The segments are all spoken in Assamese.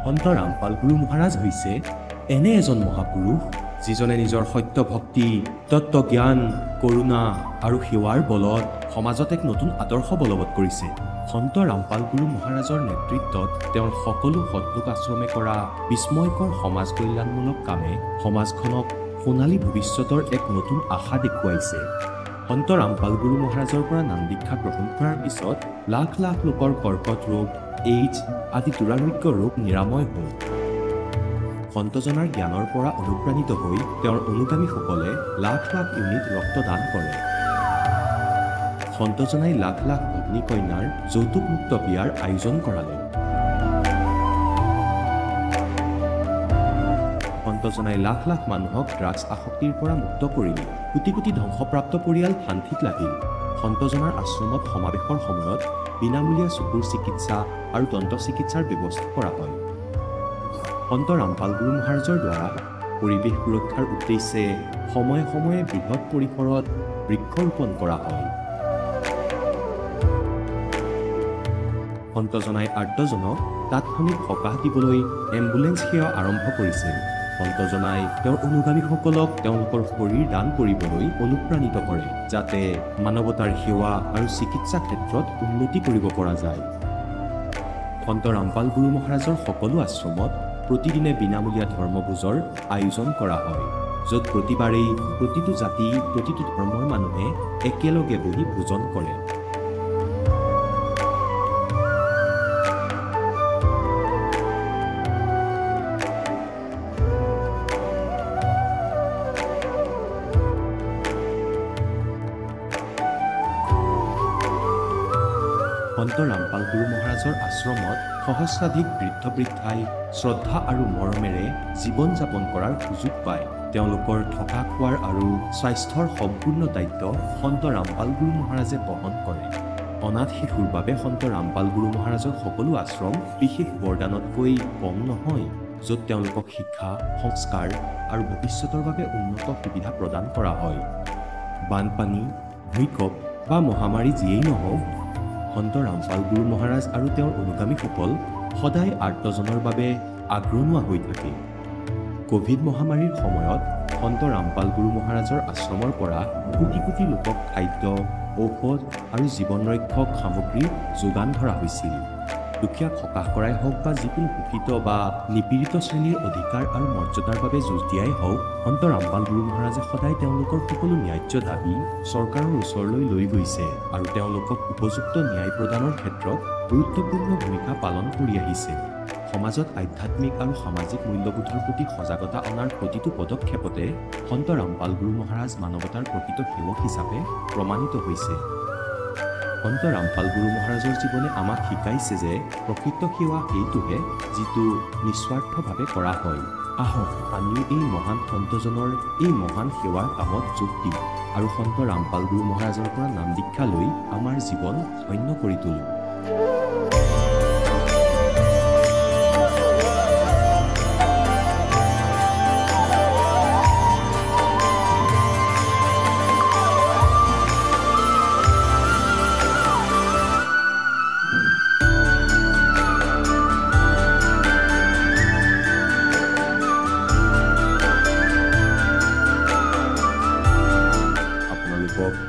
সন্ত ৰামপাল গুৰু মহাৰাজ হৈছে এনে এজন মহাপুৰুষ যিজনে নিজৰ সত্য ভক্তি, তত্ত্বজ্ঞান, কৰোণা আৰু সেৱাৰ বলত সমাজত এক নতুন আদৰ্শ বলবৎ কৰিছে। সন্ত ৰামপাল গুৰু মহাৰাজৰ নেতৃত্বত তেওঁৰ সকলো সৎলোক আশ্ৰমে কৰা বিস্ময়কৰ সমাজ কল্যাণমূলক কামে সমাজখনক সোণালী ভৱিষ্যতৰ এক নতুন আশা দেখুৱাইছে। সন্ত ৰামপাল গুৰু মহাৰাজৰ পৰা নাম দীক্ষা গ্ৰহণ কৰাৰ পিছত লাখ লাখ লোকৰ কৰ্কট ৰোগ, এইডছ আদি দুৰাৰোগ্য ৰোগ নিৰাময় হ'ল। সন্তজনাৰ জ্ঞানৰ পৰা অনুপ্ৰাণিত হৈ তেওঁৰ অনুগামীসকলে লাখ লাখ ইউনিট ৰক্তদান কৰে। সন্তজনাই লাখ লাখ ভগ্নী কন্যাৰ যৌতুকমুক্ত বিয়াৰ আয়োজন কৰালে। সন্তজনাই লাখ লাখ মানুহক ড্ৰাগছ আসক্তিৰ পৰা মুক্ত কৰিলে। কোটি কোটি ধ্বংসপ্ৰাপ্ত পৰিয়াল শান্তিত লাগিল। সন্তজনাৰ আশ্ৰমত সমাৱেশৰ সময়ত বিনামূলীয়া চকুৰ চিকিৎসা আৰু দন্ত চিকিৎসাৰ ব্যৱস্থা কৰা হয়। সন্ত ৰামপাল গুৰু মহাৰাজৰ দ্বাৰা পৰিৱেশ সুৰক্ষাৰ উদ্দেশ্যে সময়ে সময়ে বৃহৎ পৰিসৰত বৃক্ষৰোপণ কৰা হয়। সন্তজনাই আৰ্তজনক তাৎক্ষণিক সকাহ দিবলৈ এম্বুলেন্স সেৱা আৰম্ভ কৰিছিল। সন্তজনাই তেওঁৰ অনুগামীসকলক তেওঁলোকৰ শৰীৰ দান কৰিবলৈ অনুপ্ৰাণিত কৰে, যাতে মানৱতাৰ সেৱা আৰু চিকিৎসা ক্ষেত্ৰত উন্নতি কৰিব পৰা যায়। সন্ত ৰামপাল গুৰু মহাৰাজৰ সকলো আশ্ৰমত প্ৰতিদিনে বিনামূলীয়া ধৰ্মভোজৰ আয়োজন কৰা হয়, য'ত প্ৰতিবাৰেই প্ৰতিটো জাতি, প্ৰতিটো ধৰ্মৰ মানুহে একেলগে বহি ভোজন কৰে। সন্ত ৰামপাল গুৰু মহাৰাজৰ আশ্ৰমত সহস্ৰাধিক বৃদ্ধ বৃদ্ধাই শ্ৰদ্ধা আৰু মৰমেৰে জীৱন যাপন কৰাৰ সুযোগ পায়। তেওঁলোকৰ থকা খোৱাৰ আৰু স্বাস্থ্যৰ সম্পূৰ্ণ দায়িত্ব সন্ত ৰামপাল গুৰু মহাৰাজে বহন কৰে। অনাথ শিশুৰ বাবে সন্ত ৰামপাল গুৰু মহাৰাজৰ সকলো আশ্ৰম বিশেষ বৰদানতকৈ কম নহয়, য'ত তেওঁলোকক শিক্ষা, সংস্কাৰ আৰু ভৱিষ্যতৰ বাবে উন্নত সুবিধা প্ৰদান কৰা হয়। বানপানী, ভূঁইকঁপ বা মহামাৰী যিয়েই নহওক, সন্ত ৰামপাল গুৰু মহাৰাজ আৰু তেওঁৰ অনুগামীসকল সদায় আৰ্তজনৰ বাবে আগৰণুৱা হৈ থাকে। কোভিড মহামাৰীৰ সময়ত সন্ত ৰামপাল গুৰু মহাৰাজৰ আশ্ৰমৰ পৰা কোটি কোটি লোকক খাদ্য, ঔষধ আৰু জীৱন ৰক্ষক সামগ্ৰী যোগান ধৰা হৈছিল। দুখীয়াক সকাহ কৰাই হওক বা যিকোনো শোষিত বা নিপীড়িত শ্ৰেণীৰ অধিকাৰ আৰু মৰ্যাদাৰ বাবে যুঁজ দিয়াই হওক, সন্ত ৰামপাল গুৰু মহাৰাজে সদায় তেওঁলোকৰ সকলো ন্যায্য দাবী চৰকাৰৰ ওচৰলৈ লৈ গৈছে আৰু তেওঁলোকক উপযুক্ত ন্যায় প্ৰদানৰ ক্ষেত্ৰত গুৰুত্বপূৰ্ণ ভূমিকা পালন কৰি আহিছে। সমাজত আধ্যাত্মিক আৰু সামাজিক মূল্যবোধৰ প্ৰতি সজাগতা অনাৰ প্ৰতিটো পদক্ষেপতে সন্ত ৰামপাল গুৰু মহাৰাজ মানৱতাৰ প্ৰকৃত সেৱক হিচাপে প্ৰমাণিত হৈছে। সন্ত ৰামপাল গুৰু মহাৰাজৰ জীৱনে আমাক শিকাইছে যে প্ৰকৃত সেৱা সেইটোহে যিটো নিস্বাৰ্থভাৱে কৰা হয়। আহক আমিও এই মহান সন্তজনৰ এই মহান সেৱাৰ কামত যোগ দিওঁ আৰু সন্ত ৰামপাল গুৰু মহাৰাজৰ পৰা নাম দীক্ষা লৈ আমাৰ জীৱন ধন্য কৰি তোলোঁ।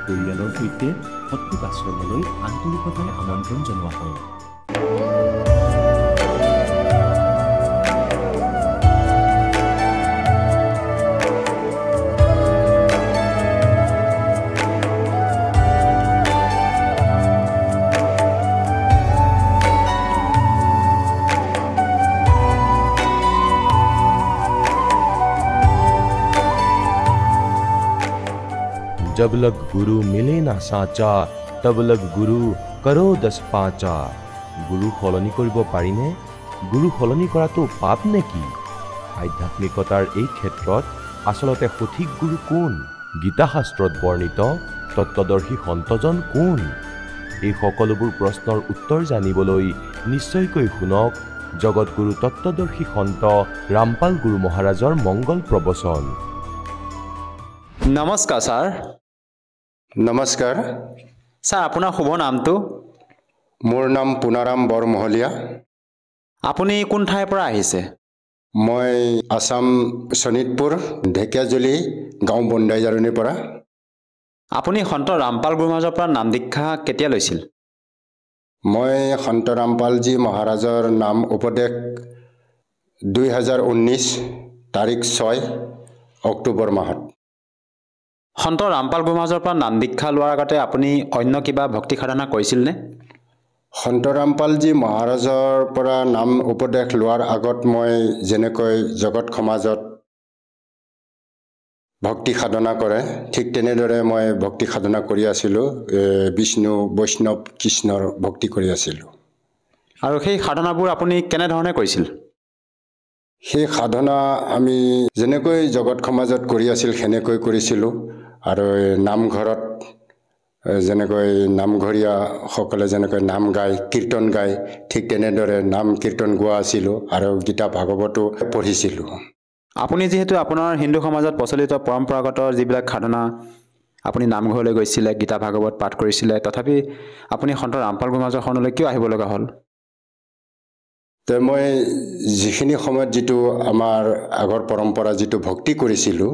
পৰিয়ালৰ সৈতে সৎলোক আশ্ৰমলৈ আন্তৰিকতাৰে আমন্ত্ৰণ জনোৱা হয়। जब लग गुरु मिले ना साचा, तब लग गुरु करो 10 पाचा। गुरु সলনি কৰিব পাৰিনে? গুৰু সলনি কৰাটো পাপ নেকি? আধ্যাত্মিকতাৰ এই ক্ষেত্ৰত আচলতে সঠিক গুৰু কোন? গীতা শাস্ত্ৰত বৰ্ণিত তত্ত্বদৰ্শী সন্তজন কোন? এই সকলোবোৰ প্ৰশ্নৰ উত্তৰ জানিবলৈ নিশ্চয়কৈ শুনক জগতগুৰু তত্ত্বদৰ্শী সন্ত ৰামপাল গুৰু মহাৰাজৰ মংগল প্ৰবচন। নমস্কাৰ ছাৰ। নমস্কাৰ ছাৰ, আপোনাৰ শুভ নামটো? মোৰ নাম পুনাৰাম বৰমহলীয়া। আপুনি কোন ঠাইৰ পৰা আহিছে? মই আসাম শোণিতপুৰ ঢেকিয়াজুলি গাঁও বন্দাইজাৰণিৰ পৰা। আপুনি সন্ত ৰামপাল গুৰু মহাৰাজৰ পৰা নাম দীক্ষা কেতিয়া লৈছিল? মই সন্ত ৰামপালজী মহাৰাজৰ নাম উপদেশ 2019 তাৰিখ 6 অক্টোবৰ মাহত। সন্ত ৰামপাল গুৰু মহাৰাজৰ পৰা নাম দীক্ষা লোৱাৰ আগতে আপুনি অন্য কিবা ভক্তি সাধনা কৰিছিলনে? সন্ত ৰামপালজী মহাৰাজৰ পৰা নাম উপদেশ লোৱাৰ আগত মই যেনেকৈ জগত সমাজত ভক্তি সাধনা কৰে ঠিক তেনেদৰে মই ভক্তি সাধনা কৰি আছিলোঁ। বিষ্ণু বৈষ্ণৱ কৃষ্ণৰ ভক্তি কৰি আছিলোঁ। আৰু সেই সাধনাবোৰ আপুনি কেনেধৰণে কৰিছিল? সেই সাধনা আমি যেনেকৈ জগত সমাজত কৰি আছিল সেনেকৈ কৰিছিলোঁ। আৰু নামঘৰত যেনেকৈ নামঘৰীয়াসকলে যেনেকৈ নাম গায় কীৰ্তন গায় ঠিক তেনেদৰে নাম কীৰ্তন গোৱা আছিলোঁ আৰু গীতা ভাগৱতো পঢ়িছিলোঁ। আপুনি যিহেতু আপোনাৰ হিন্দু সমাজত প্ৰচলিত পৰম্পৰাগত যিবিলাক সাধনা, আপুনি নামঘৰলৈ গৈছিলে, গীতা ভাগৱত পাঠ কৰিছিলে, তথাপি আপুনি সন্ত ৰামপাল গুৰু মহাৰাজৰ শৰণলৈ কিয় আহিব লগা হ'ল? তো মই যিখিনি সময়ত যিটো আমাৰ আগৰ পৰম্পৰা যিটো ভক্তি কৰিছিলোঁ,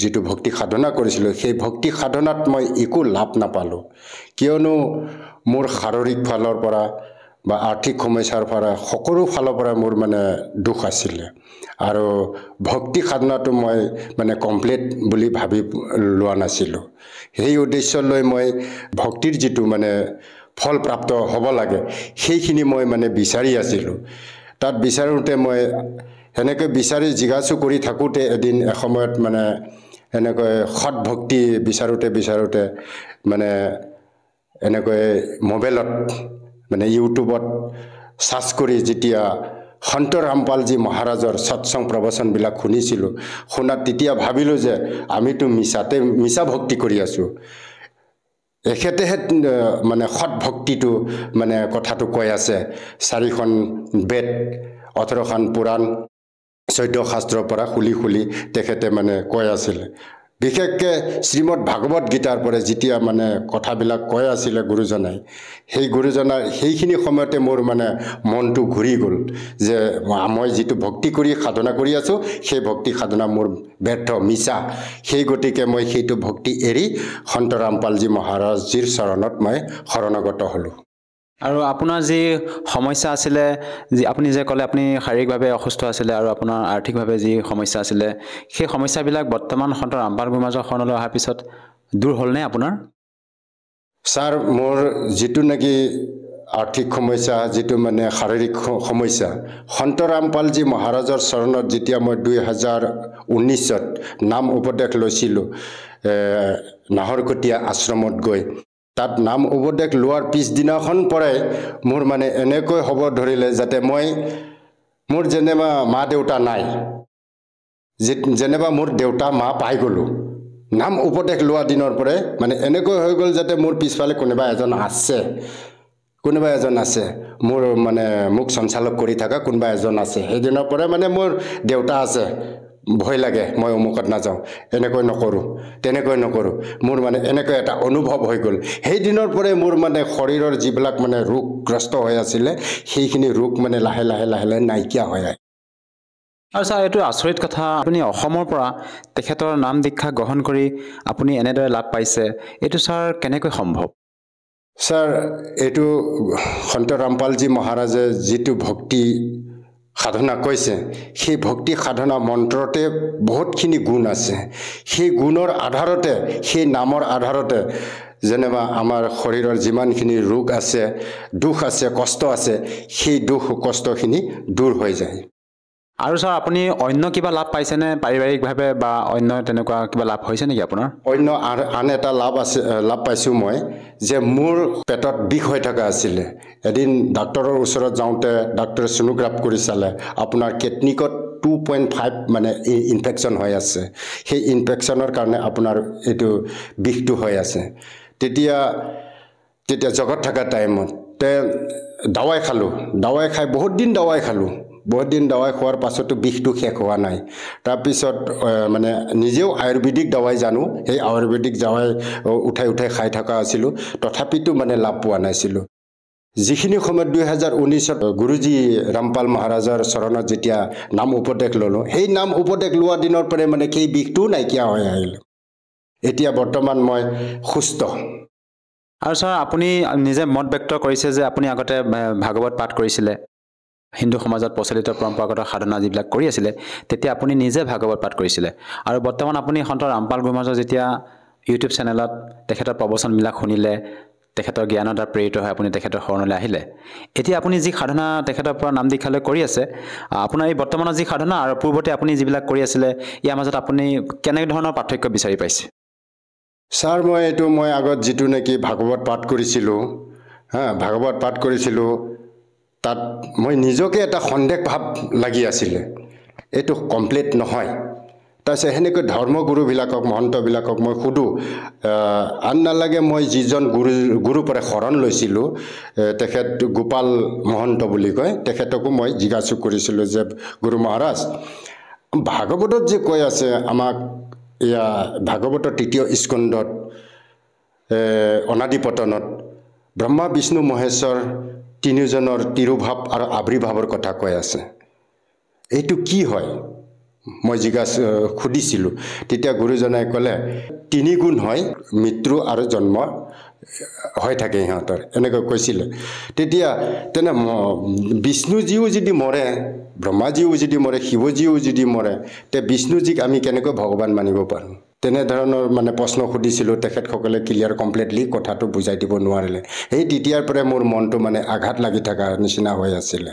যিটো ভক্তি সাধনা কৰিছিলোঁ, সেই ভক্তি সাধনাত মই একো লাভ নাপালোঁ। কিয়নো মোৰ শাৰীৰিক ফালৰ পৰা বা আৰ্থিক সমস্যাৰ পৰা সকলো ফালৰ পৰা মোৰ মানে দুখ আছিলে। আৰু ভক্তি সাধনাটো মই মানে কমপ্লিট বুলি ভাবি লোৱা নাছিলোঁ। সেই উদ্দেশ্য লৈ মই ভক্তিৰ যিটো মানে ফল প্ৰাপ্ত হ'ব লাগে সেইখিনি মই মানে বিচাৰি আছিলোঁ। তাত বিচাৰোঁতে মই সেনেকৈ বিচাৰি জিজ্ঞাসা কৰি থাকোঁতে এসময়ত মানে এনেকৈ সৎ ভক্তি বিচাৰোঁতে মানে এনেকৈ মোবাইলত মানে ইউটিউবত চাৰ্চ কৰি যেতিয়া সন্ত ৰামপালজী মহাৰাজৰ সৎসং প্ৰবচনবিলাক শুনিছিলোঁ, শুনাত তেতিয়া ভাবিলোঁ যে আমিতো মিছা ভক্তি কৰি আছোঁ। এখেতেহে মানে সৎ ভক্তিটো মানে কথাটো কৈ আছে। 4খন বেদ 18খন পুৰাণ 14 শাস্ত্ৰৰ পৰা খুলি তেখেতে মানে কৈ আছিলে। বিশেষকৈ শ্ৰীমদ ভাগৱত গীতাৰ পৰা যেতিয়া মানে কথাবিলাক কৈ আছিলে গুৰুজনাই, সেই গুৰুজনাৰ সেইখিনি সময়তে মোৰ মানে মনটো ঘূৰি গ'ল যে মই যিটো ভক্তি কৰি সাধনা কৰি আছোঁ সেই ভক্তি সাধনা মোৰ ব্যৰ্থ মিছা। সেই গতিকে মই সেইটো ভক্তি এৰি সন্ত ৰামপালজী মহাৰাজজীৰ চৰণত মই শৰণাগত হ'লোঁ। আৰু আপোনাৰ যি সমস্যা আছিলে, আপুনি যে ক'লে আপুনি শাৰীৰিকভাৱে অসুস্থ আছিলে আৰু আপোনাৰ আৰ্থিকভাৱে যি সমস্যা আছিলে, সেই সমস্যাবিলাক বৰ্তমান সন্ত ৰামপাল গুৰু মহাৰাজৰ শৰণলৈ অহাৰ পিছত দূৰ হ'লনে আপোনাৰ? ছাৰ, মোৰ যিটো নেকি আৰ্থিক সমস্যা, যিটো মানে শাৰীৰিক সমস্যা, সন্ত ৰামপালজী মহাৰাজৰ চৰণত যেতিয়া মই 2019ত নাম উপদেশ লৈছিলোঁ নাহৰকটীয়া আশ্ৰমত গৈ, তাত নাম উপদেশ লোৱাৰ পিছদিনাখন পৰাই মোৰ মানে এনেকৈ হ'ব ধৰিলে যাতে মোৰ যেনিবা মা দেউতা নাই, যেনিবা মোৰ দেউতা মা পাই গ'লোঁ। নাম উপদেশ লোৱা দিনৰ পৰাই মানে এনেকৈ হৈ গ'ল যাতে মোৰ পিছফালে কোনোবা এজন আছে, মোৰ মানে মোক সঞ্চালক কৰি থকা কোনোবা এজন আছে। সেইদিনৰ পৰাই মানে মোৰ দেউতা আছে, ভয় লাগে, মই অমুকত নাযাওঁ, এনেকৈ নকৰোঁ, তেনেকৈ নকৰোঁ, মোৰ মানে এনেকৈ এটা অনুভৱ হৈ গ'ল। সেইদিনৰ পৰাই মোৰ মানে শৰীৰৰ যিবিলাক মানে ৰোগগ্ৰস্ত হৈ আছিলে সেইখিনি ৰোগ মানে লাহে লাহে নাইকিয়া হৈ আহে। আৰু ছাৰ, এইটো আচৰিত কথা, আপুনি অসমৰ পৰা তেখেতৰ নাম দীক্ষা গ্ৰহণ কৰি আপুনি এনেদৰে লাভ পাইছে, এইটো ছাৰ কেনেকৈ সম্ভৱ? ছাৰ, এইটো সন্ত ৰামপালজী মহাৰাজে যিটো ভক্তি সাধনা কৈছে, সেই ভক্তি সাধনা মন্ত্ৰতে বহুতখিনি গুণ আছে। সেই গুণৰ আধাৰতে, সেই নামৰ আধাৰতে যেনিবা আমাৰ শৰীৰৰ যিমানখিনি ৰোগ আছে, দুখ আছে, কষ্ট আছে, সেই দুখ কষ্টখিনি দূৰ হৈ যায়। আৰু ছাৰ, আপুনি অন্য কিবা লাভ পাইছেনে পাৰিবাৰিকভাৱে, বা অন্য তেনেকুৱা কিবা লাভ হৈছে নেকি আপোনাৰ? অন্য আন এটা লাভ পাইছোঁ মই, যে মোৰ পেটত বিষ হৈ থকা আছিলে। এদিন ডাক্তৰৰ ওচৰত যাওঁতে ডাক্তৰে সোনোগ্ৰাফ কৰি চালে, আপোনাৰ কিডনীকত 2.5 মানে ইনফেকশ্যন হৈ আছে। সেই ইনফেকশ্যনৰ কাৰণে আপোনাৰ এইটো বিষটো হৈ আছে। তেতিয়া জগত থকা টাইমত দাৱাই খালোঁ, দাৱাই খাই বহুত দিন দাৱাই খোৱাৰ পাছতো বিষটো শেষ হোৱা নাই। তাৰপিছত মানে নিজেও আয়ুৰ্বেদিক দাৱাই জানো, সেই আয়ুৰ্বেদিক দাৱাই উঠাই খাই থকা আছিলোঁ, তথাপিতো মানে লাভ পোৱা নাছিলোঁ। যিখিনি সময়ত 2019ত গুৰুজী ৰামপাল মহাৰাজৰ চৰণত যেতিয়া নাম উপদেশ ল'লোঁ, সেই নাম উপদেশ লোৱা দিনৰ পৰাই মানে সেই বিষটোও নাইকিয়া হৈ আহিল। এতিয়া বৰ্তমান মই সুস্থ। আৰু ছাৰ আপুনি নিজে মত ব্যক্ত কৰিছে যে আপুনি আগতে ভাগৱত পাঠ কৰিছিলে, হিন্দু সমাজত প্ৰচলিত পৰম্পৰাগত সাধনা যিবিলাক কৰি আছিলে, তেতিয়া আপুনি নিজে ভাগৱত পাঠ কৰিছিলে। আৰু বৰ্তমান আপুনি সন্ত ৰামপাল গুৰুমহাৰাজৰ যেতিয়া ইউটিউব চেনেলত তেখেতৰ প্ৰবচনবিলাক শুনিলে, তেখেতৰ জ্ঞানৰ দ্বাৰা প্ৰেৰিত হৈ আপুনি তেখেতৰ শৰণলৈ আহিলে, এতিয়া আপুনি যি সাধনা তেখেতৰ পৰা নাম দীক্ষালৈ কৰি আছে, আপোনাৰ এই বৰ্তমানৰ যি সাধনা আৰু পূৰ্বতে আপুনি যিবিলাক কৰি আছিলে, ইয়াৰ মাজত আপুনি কেনে ধৰণৰ পাৰ্থক্য বিচাৰি পাইছে? ছাৰ, মই আগত যিটো নেকি ভাগৱত পাঠ কৰিছিলোঁ, ভাগৱত পাঠ কৰিছিলোঁ, তাত মই নিজকে এটা সন্দেহ ভাৱ লাগি আছিলে, এইটো কমপ্লিট নহয়। তাৰপিছত সেনেকৈ ধৰ্মগুৰুবিলাকক, মহন্তবিলাকক মই সোধোঁ, আন নালাগে মই যিজন গুৰুৰ পৰা শৰণ লৈছিলোঁ, তেখেত গোপাল মহন্ত বুলি কয়, তেখেতকো মই জিজ্ঞাসা কৰিছিলোঁ যে গুৰু মহাৰাজ, ভাগৱতত যে কৈ আছে আমাক, এয়া ভাগৱতৰ 3য় স্কন্ধত অনাদি পতনত ব্ৰহ্মা বিষ্ণু মহেশ্বৰ তিনিজনৰ তিৰুভাৱ আৰু আবিৰ্ভাৱৰ কথা কৈ আছে, এইটো কি হয়? মই সুধিছিলোঁ। তেতিয়া গুৰুজনাই ক'লে 3 গুণ হয়, মৃত্যু আৰু জন্ম হৈ থাকে সিহঁতৰ, এনেকৈ কৈছিলে। তেতিয়া বিষ্ণুজীও যদি মৰে, ব্ৰহ্মাজীও যদি মৰে, শিৱজীও যদি মৰে, তে বিষ্ণুজীক আমি কেনেকৈ ভগৱান মানিব পাৰোঁ? তেনেধৰণৰ মানে প্ৰশ্ন সুধিছিলোঁ। তেখেতসকলে ক্লিয়াৰ কমপ্লিটলি কথাটো বুজাই দিব নোৱাৰিলে। সেই তেতিয়াৰ পৰাই মোৰ মনটো মানে আঘাত লাগি থকা নিচিনা হৈ আছিলে।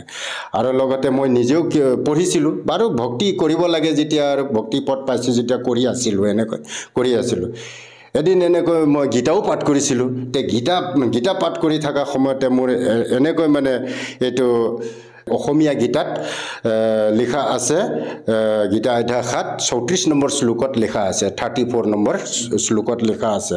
আৰু লগতে মই নিজেও পঢ়িছিলোঁ, বাৰু ভক্তি কৰিব লাগে যেতিয়া, আৰু ভক্তি পথ পাইছোঁ যেতিয়া কৰি আছিলোঁ। এদিন এনেকৈ মই গীতাও পাঠ কৰিছিলোঁ। তে গীতা পাঠ কৰি থকা সময়তে মোৰ এনেকৈ মানে এইটো অসমীয়া গীতাত লিখা আছে, গীতা অধ্যায় 7 34 নম্বৰ শ্লোকত লিখা আছে, 34 নম্বৰ শ্লোকত লিখা আছে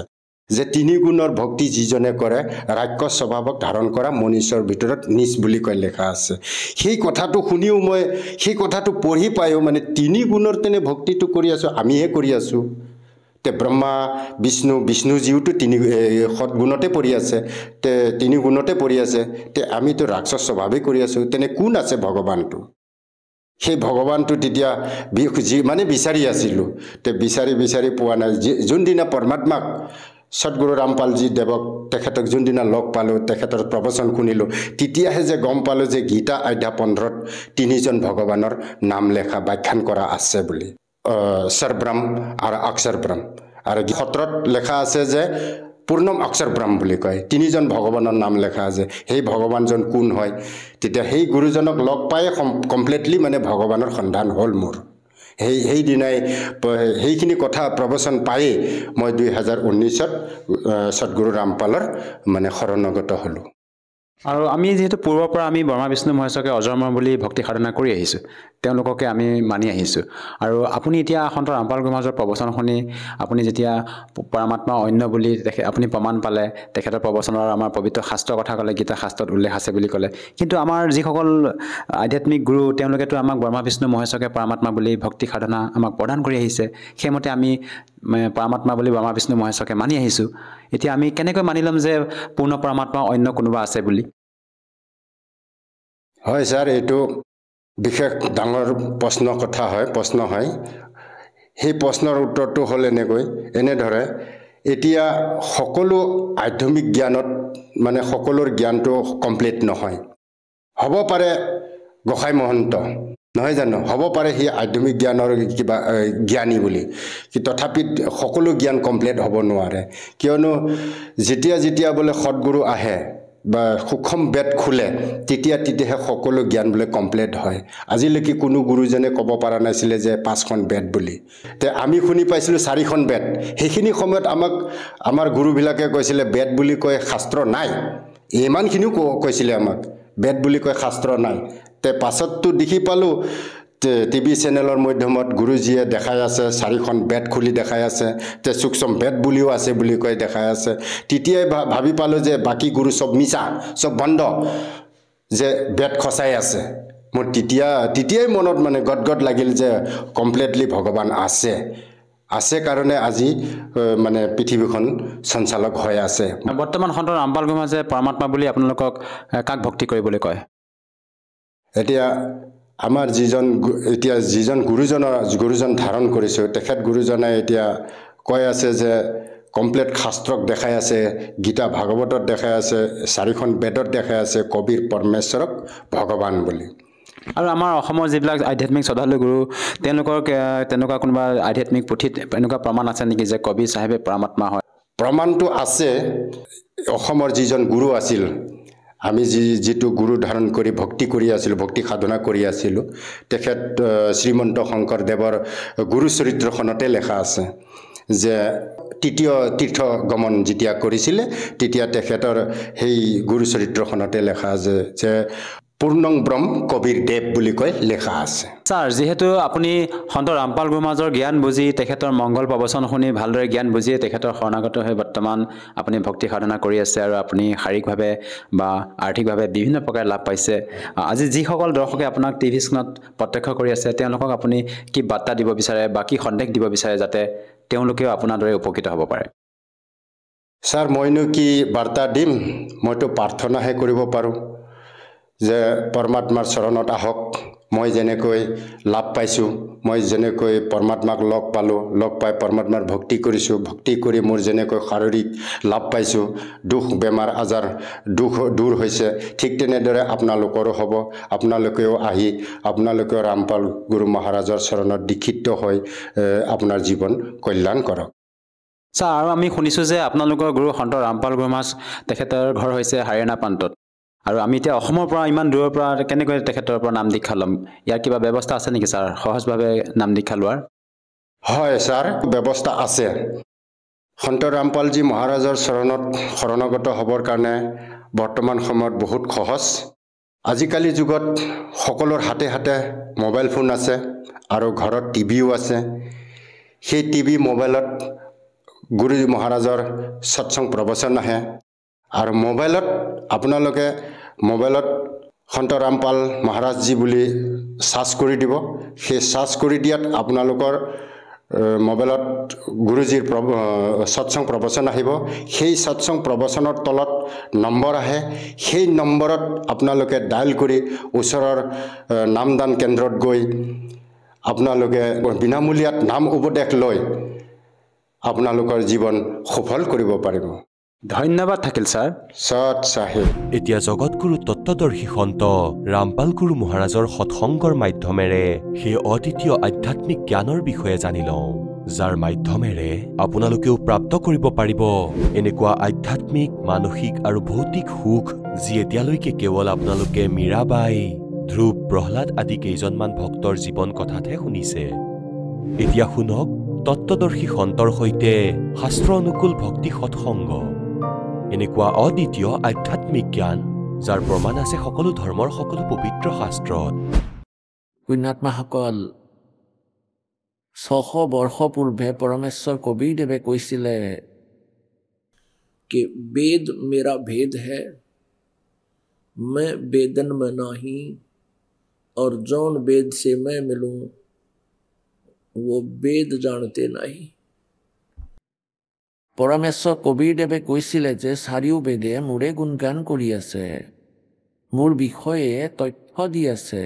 যে 3 গুণৰ ভক্তি যিজনে কৰে, ৰাক্ষস স্বভাৱক ধাৰণ কৰা মনীষৰ ভিতৰত নিজ বুলি কৈ লিখা আছে। সেই কথাটো শুনিও মই, সেই কথাটো পঢ়ি পায়ো মানে 3 গুণৰ তেনে ভক্তিটো কৰি আছোঁ, আমিহে কৰি আছোঁ। তে ব্ৰহ্মা বিষ্ণুজীওতো 3 সৎগুণতে পৰি আছে, তে 3 গুণতে পৰি আছে, তে আমিতো ৰাক্ষস স্বভাৱেই কৰি আছোঁ। তেনে কোন আছে ভগৱানটো? সেই ভগৱানটো তেতিয়া মানে বিচাৰি আছিলোঁ। তে বিচাৰি পোৱা নাই। যোনদিনা পৰমাত্মাক সদগুৰু ৰামপালজী দেৱক তেখেতক যোনদিনা লগ পালোঁ, তেখেতৰ প্ৰবচন শুনিলোঁ, তেতিয়াহে যে গম পালোঁ যে গীতা অধ্যায় 15ত 3জন ভগৱানৰ নাম লেখা ব্যাখ্যান কৰা আছে বুলি, স্বৰব্ৰহ্ম আৰু অক্ষৰব্ৰহ্ম। আৰু 17ত লেখা আছে যে পূৰ্ণম অক্ষৰব্ৰহ্ম বুলি কয়, 3জন ভগৱানৰ নাম লেখা আছে। সেই ভগৱানজন কোন হয়? তেতিয়া সেই গুৰুজনক লগ পাই কমপ্লিটলি মানে ভগৱানৰ সন্ধান হ'ল মোৰ। সেইদিনাই সেইখিনি কথা প্ৰবচন পায়েই মই 2019ত সদগুৰু ৰামপালৰ মানে শৰণাগত হ'লোঁ। আৰু আমি যিহেতু পূৰ্বৰ পৰা আমি ব্ৰহ্মা বিষ্ণু মহেশ্বৰকে অজৰমৰ বুলি ভক্তি সাধনা কৰি আহিছোঁ, তেওঁলোককে আমি মানি আহিছোঁ। আৰু আপুনি এতিয়া সন্ত ৰামপাল গুৰুমহাৰাজৰ প্ৰবচন শুনি আপুনি যেতিয়া পৰমাত্মা অন্য বুলি আপুনি প্ৰমাণ পালে, তেখেতৰ প্ৰবচনৰ আমাৰ পবিত্ৰ শাস্ত্ৰৰ কথা ক'লে, গীতা শাস্ত্ৰত উল্লেখ আছে বুলি ক'লে, কিন্তু আমাৰ যিসকল আধ্যাত্মিক গুৰু, তেওঁলোকেতো আমাক ব্ৰহ্মা বিষ্ণু মহেশ্বৰকে পৰমাত্মা বুলি ভক্তি সাধনা আমাক প্ৰদান কৰি আহিছে। সেইমতে আমি পৰমাত্মা বুলি ব্ৰহ্মা বিষ্ণু মহেশ্বৰকে মানি আহিছোঁ। এতিয়া আমি কেনেকৈ মানি ল'ম যে পূৰ্ণ পৰমাত্মা অন্য কোনোবা আছে বুলি? হয় ছাৰ, এইটো বিশেষ ডাঙৰ প্ৰশ্ন হয়। সেই প্ৰশ্নৰ উত্তৰটো হ'ল এনেদৰে, এতিয়া সকলো আধ্যাত্মিক জ্ঞানত মানে সকলোৰ জ্ঞানটো কমপ্লিট নহয়। হ'ব পাৰে গোসাঁই মহন্ত, নহয় জানো? হ'ব পাৰে সি আধ্যাত্মিক জ্ঞানৰ কিবা জ্ঞানী বুলি, তথাপি সকলো জ্ঞান কমপ্লিট হ'ব নোৱাৰে। কিয়নো যেতিয়া বোলে সৎগুৰু আহে বা সূক্ষ্ম বেদ খোলে, তেতিয়াহে সকলো জ্ঞান বোলে কমপ্লিট হয়। আজিলৈকে কোনো গুৰুজনে ক'ব পৰা নাছিলে যে 5খন বেদ বুলি। তে আমি শুনি পাইছিলোঁ 4খন বেদ। সেইখিনি সময়ত আমাৰ গুৰুবিলাকে কৈছিলে বেদ বুলি কয় শাস্ত্ৰ নাই, ইমানখিনিও কৈছিলে আমাক, বেদ বুলি কয় শাস্ত্ৰ নাই। তে পাছততো দেখি পালোঁ টিভি চেনেলৰ মাধ্যমত গুৰুজীয়ে দেখাই আছে 4খন বেদ খুলি দেখাই আছে, তে সূক্ষ্ম বেদ বুলিও আছে বুলি কৈ দেখাই আছে। তেতিয়াই ভাবি পালোঁ যে বাকী গুৰু চব মিছা, চব বন্ধ, যে বেদ খচাই আছে। মোৰ তেতিয়াই মনত মানে গদগদ লাগিল যে কমপ্লিটলি ভগৱান আছে। আছে কাৰণে আজি মানে পৃথিৱীখন সঞ্চালক হৈ আছে বৰ্তমান সন্ত ৰামপাল গুৰুমাঝে পৰমাত্মা বুলি আপোনালোকক কাক ভক্তি কৰিবলৈ কয় এতিয়া আমাৰ যিজন গুৰুজন ধাৰণ কৰিছোঁ তেখেত গুৰুজনে এতিয়া কৈ আছে যে কমপ্লিট শাস্ত্ৰক দেখাই আছে গীতা ভাগৱতত দেখাই আছে 4খন বেদত দেখাই আছে কবিৰ পৰমেশ্বৰক ভগৱান বুলি আৰু আমাৰ অসমৰ যিবিলাক আধ্যাত্মিক শ্ৰদ্ধালু গুৰু তেওঁলোকৰ তেনেকুৱা কোনোবা আধ্যাত্মিক পুথিত এনেকুৱা প্ৰমাণ আছে নেকি যে কবি চাহেবে পৰমাত্মা হয় প্ৰমাণটো আছে অসমৰ যিজন গুৰু আছিল আমি যিটো গুৰু ধাৰণ কৰি ভক্তি কৰি আছিলোঁ ভক্তি সাধনা কৰি আছিলোঁ তেখেত শ্ৰীমন্ত শংকৰদেৱৰ গুৰু চৰিত্ৰখনতে লেখা আছে যে তৃতীয় তীৰ্থগমন যেতিয়া কৰিছিলে তেতিয়া তেখেতৰ সেই গুৰু চৰিত্ৰখনতে লেখা আছে যে পূৰ্ণং ব্ৰহ্ম কবিৰ দেৱ বুলি কৈ লেখা আছে ছাৰ যেহেতু আপুনি সন্ত ৰামপাল গুৰুমাঝৰ জ্ঞান বুজি তেখেতৰ মংগল প্ৰবচন শুনি ভালদৰে জ্ঞান বুজিয়ে তেখেতৰ শৰণাগত হৈ বৰ্তমান আপুনি ভক্তি সাধনা কৰি আছে আৰু আপুনি শাৰীৰিকভাৱে বা আৰ্থিকভাৱে বিভিন্ন প্ৰকাৰে লাভ পাইছে আজি যিসকল দৰ্শকে আপোনাক টিভি স্ক্ৰীণত প্ৰত্যক্ষ কৰি আছে তেওঁলোকক আপুনি কি বাৰ্তা দিব বিচাৰে বা কি সন্দেশ দিব বিচাৰে যাতে তেওঁলোকেও আপোনাৰ দৰে উপকৃত হ'ব পাৰে ছাৰ মইনো কি বাৰ্তা দিম মইতো প্ৰাৰ্থনাহে কৰিব পাৰোঁ যে পৰমাত্মাৰ চৰণত আহক মই যেনেকৈ লাভ পাইছোঁ মই যেনেকৈ পৰমাত্মাক লগ পালোঁ লগ পাই পৰমাত্মাৰ ভক্তি কৰিছোঁ ভক্তি কৰি মোৰ যেনেকৈ শাৰীৰিক লাভ পাইছোঁ দুখ বেমাৰ আজাৰ দূৰ হৈছে ঠিক তেনেদৰে আপোনালোকৰো হ'ব আপোনালোকেও আহি আপোনালোকেও ৰামপাল গুৰু মহাৰাজৰ চৰণত দীক্ষিত হৈ আপোনাৰ জীৱন কল্যাণ কৰক ছাৰ আৰু আমি শুনিছোঁ যে আপোনালোকৰ গুৰু সন্ত ৰামপাল গুৰুমাঝ তেখেতৰ ঘৰ হৈছে হাৰিয়ানা প্ৰান্তত আৰু আমি এতিয়া অসমৰ পৰা ইমান দূৰৰ পৰা কেনেকৈ তেখেতৰ পৰা নাম দীক্ষা ল'ম ইয়াৰ কিবা ব্যৱস্থা আছে নেকি ছাৰ সহজভাৱে নাম দীক্ষা লোৱাৰ হয় ছাৰ ব্যৱস্থা আছে সন্ত ৰামপালজী মহাৰাজৰ চৰণত শৰণাগত হ'বৰ কাৰণে বৰ্তমান সময়ত বহুত সহজ আজিকালি যুগত সকলোৰ হাতে হাতে মোবাইল ফোন আছে আৰু ঘৰত টিভিও আছে সেই টিভি মোবাইলত গুৰুজী মহাৰাজৰ সৎসং প্ৰবচন আহে আৰু মোবাইলত আপোনালোকে মোবাইলত সন্ত ৰামপাল মহাৰাজজী বুলি সাৰ্চ কৰি দিব সেই সাৰ্চ কৰি দিয়াত আপোনালোকৰ মোবাইলত গুৰুজীৰ সৎসং প্ৰবচন আহিব সেই সৎসং প্ৰবচনৰ তলত নম্বৰ আহে সেই নম্বৰত আপোনালোকে ডায়াল কৰি ওচৰৰ নামদান কেন্দ্ৰত গৈ আপোনালোকে বিনামূলীয়াত নাম উপদেশ লৈ আপোনালোকৰ জীৱন সফল কৰিব পাৰিব ধন্যবাদ থাকিল ছাৰ সৎ চাহেব এতিয়া জগতগুৰু তত্ত্বদৰ্শী সন্ত ৰামপাল গুৰু মহাৰাজৰ সৎসংগৰ মাধ্যমেৰে সেই অদ্বিতীয় আধ্যাত্মিক জ্ঞানৰ বিষয়ে জানি লওঁ যাৰ মাধ্যমেৰে আপোনালোকেও প্ৰাপ্ত কৰিব পাৰিব এনেকুৱা আধ্যাত্মিক মানসিক আৰু ভৌতিক সুখ যি এতিয়ালৈকে কেৱল আপোনালোকে মীৰাবাই ধ্ৰুৱ প্ৰহ্লাদ আদি কেইজনমান ভক্তৰ জীৱন কথাতহে শুনিছে এতিয়া শুনক তত্ত্বদৰ্শী সন্তৰ সৈতে শাস্ত্ৰ অনুকূল ভক্তি সৎসংগ এনেকুৱা অদ্বিতীয় আধ্যাত্মিক জ্ঞান যাৰ প্ৰমাণ আছে সকলো ধৰ্মৰ সকলো পবিত্ৰ শাস্ত্ৰত পুণ্যাত্মাসকল 600 বৰ্ষ পূৰ্বে পৰমেশ্বৰ কবিৰদেৱে কৈছিলে कि वेद मेरा भेद है मैं वेदन में नहीं और जौन वेद से मैं मिलूं वो वेद जानते नहीं পৰমেশ্বৰ কবিৰদেৱে কৈছিলে যে চাৰিও বেদে মোৰে গুণগান কৰি আছে মোৰ বিষয়ে তথ্য দি আছে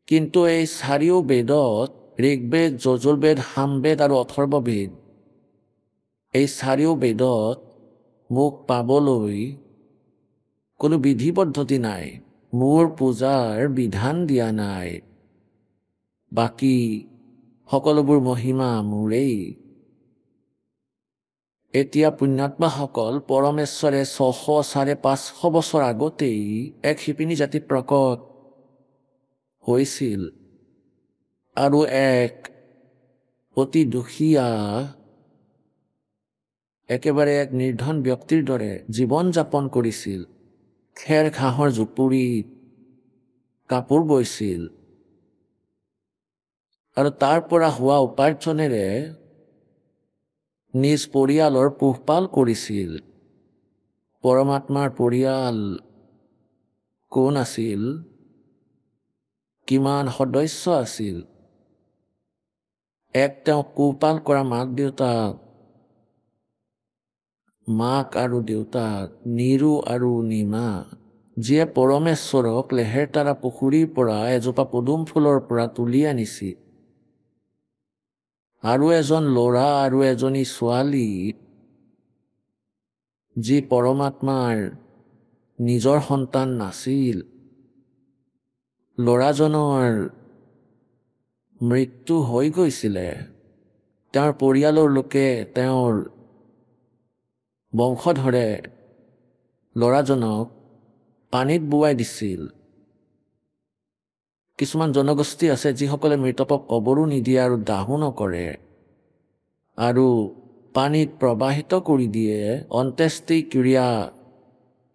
কিন্তু এই চাৰিও বেদত ঋগ্বেদ যজুৰ্বেদ সামবেদ আৰু অথৰ্ববেদ এই চাৰিও বেদত মোক পাবলৈ কোনো বিধি পদ্ধতি নাই মোৰ পূজাৰ বিধান দিয়া নাই বাকী সকলোবোৰ মহিমা মোৰেই এতিয়া পুণ্যাত্মাসকল পৰমেশ্বৰে 600-550 বছৰ আগতেই এক শিপিনী জাতি প্ৰকট হৈছিল আৰু এক অতি দুখীয়া একেবাৰে এক নিৰ্ধন ব্যক্তিৰ দৰে জীৱন যাপন কৰিছিল খেৰ ঘাঁহৰ জুপুৰিত কাপোৰ বৈছিল আৰু তাৰ পৰা হোৱা উপাৰ্জনেৰে নিজ পৰিয়ালৰ পোহপাল কৰিছিল পৰমাত্মাৰ পৰিয়াল কোন আছিল কিমান সদস্য আছিল এক তেওঁক পোহপাল কৰা মাক দেউতাক, মাক আৰু দেউতাক, নিৰু আৰু নিমা, যিয়ে পৰমেশ্বৰক লেহেৰতাৰা পুখুৰীৰ পৰা এজোপা পদুম ফুলৰ পৰা তুলি আনিছিল। আৰু এজন ল'ৰা আৰু এজনী ছোৱালী, যি পৰমাত্মাৰ নিজৰ সন্তান নাছিল। ল'ৰাজনৰ মৃত্যু হৈ গৈছিলে। তেওঁৰ পৰিয়ালৰ লোকে তেওঁৰ বংশধৰে ল'ৰাজনক পানীত বুৱাই দিছিল। কিছুমান জনগোষ্ঠী আছে যিসকলে মৃতকক কবৰো নিদিয়ে আৰু দাহো নকৰে আৰু পানীত প্ৰবাহিত কৰি দিয়ে অন্ত্যেষ্টিক্ৰিয়া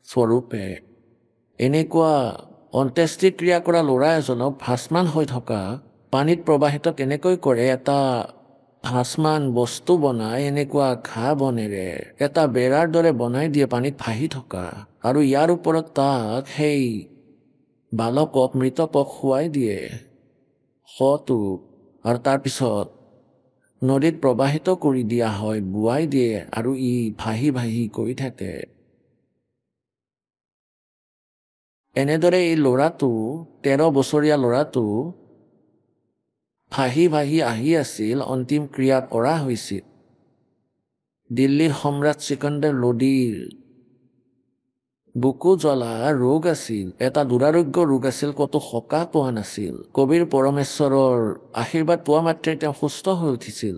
স্বৰূপে। এনেকুৱা অন্ত্যেষ্টিক্ৰিয়া কৰা ল'ৰা এজনক ভাসমান হৈ থকা পানীত প্ৰবাহিত কেনেকৈ কৰে? এটা ভাসমান বস্তু বনাই এনেকুৱা ঘাঁহ বনেৰে এটা বেৰাৰ দৰে বনাই দিয়ে পানীত ভাহি থকা, আৰু ইয়াৰ ওপৰত তাক সেই বালকক মৃতকক শুৱাই দিয়ে শটো, আৰু তাৰপিছত নদীত প্ৰবাহিত কৰি দিয়া হয়, বুৱাই দিয়ে, আৰু ই ভাহি ভাহি গৈ থাকে। এনেদৰে এই ল'ৰাটো 13 বছৰীয়া ল'ৰাটো ভাহি ভাহি আহি আছিল। অন্তিম ক্ৰিয়া কৰা হৈছিল। দিল্লীৰ সম্ৰাট চিকান্দাৰ লোদীৰ বুকু জ্বলা ৰোগ আছিল, এটা দুৰাৰোগ্য ৰোগ আছিল, ক'তো সকাহ পোৱা নাছিল। কবিৰ পৰমেশ্বৰৰ আশীৰ্বাদ পোৱা মাত্ৰে তেওঁ সুস্থ হৈ উঠিছিল।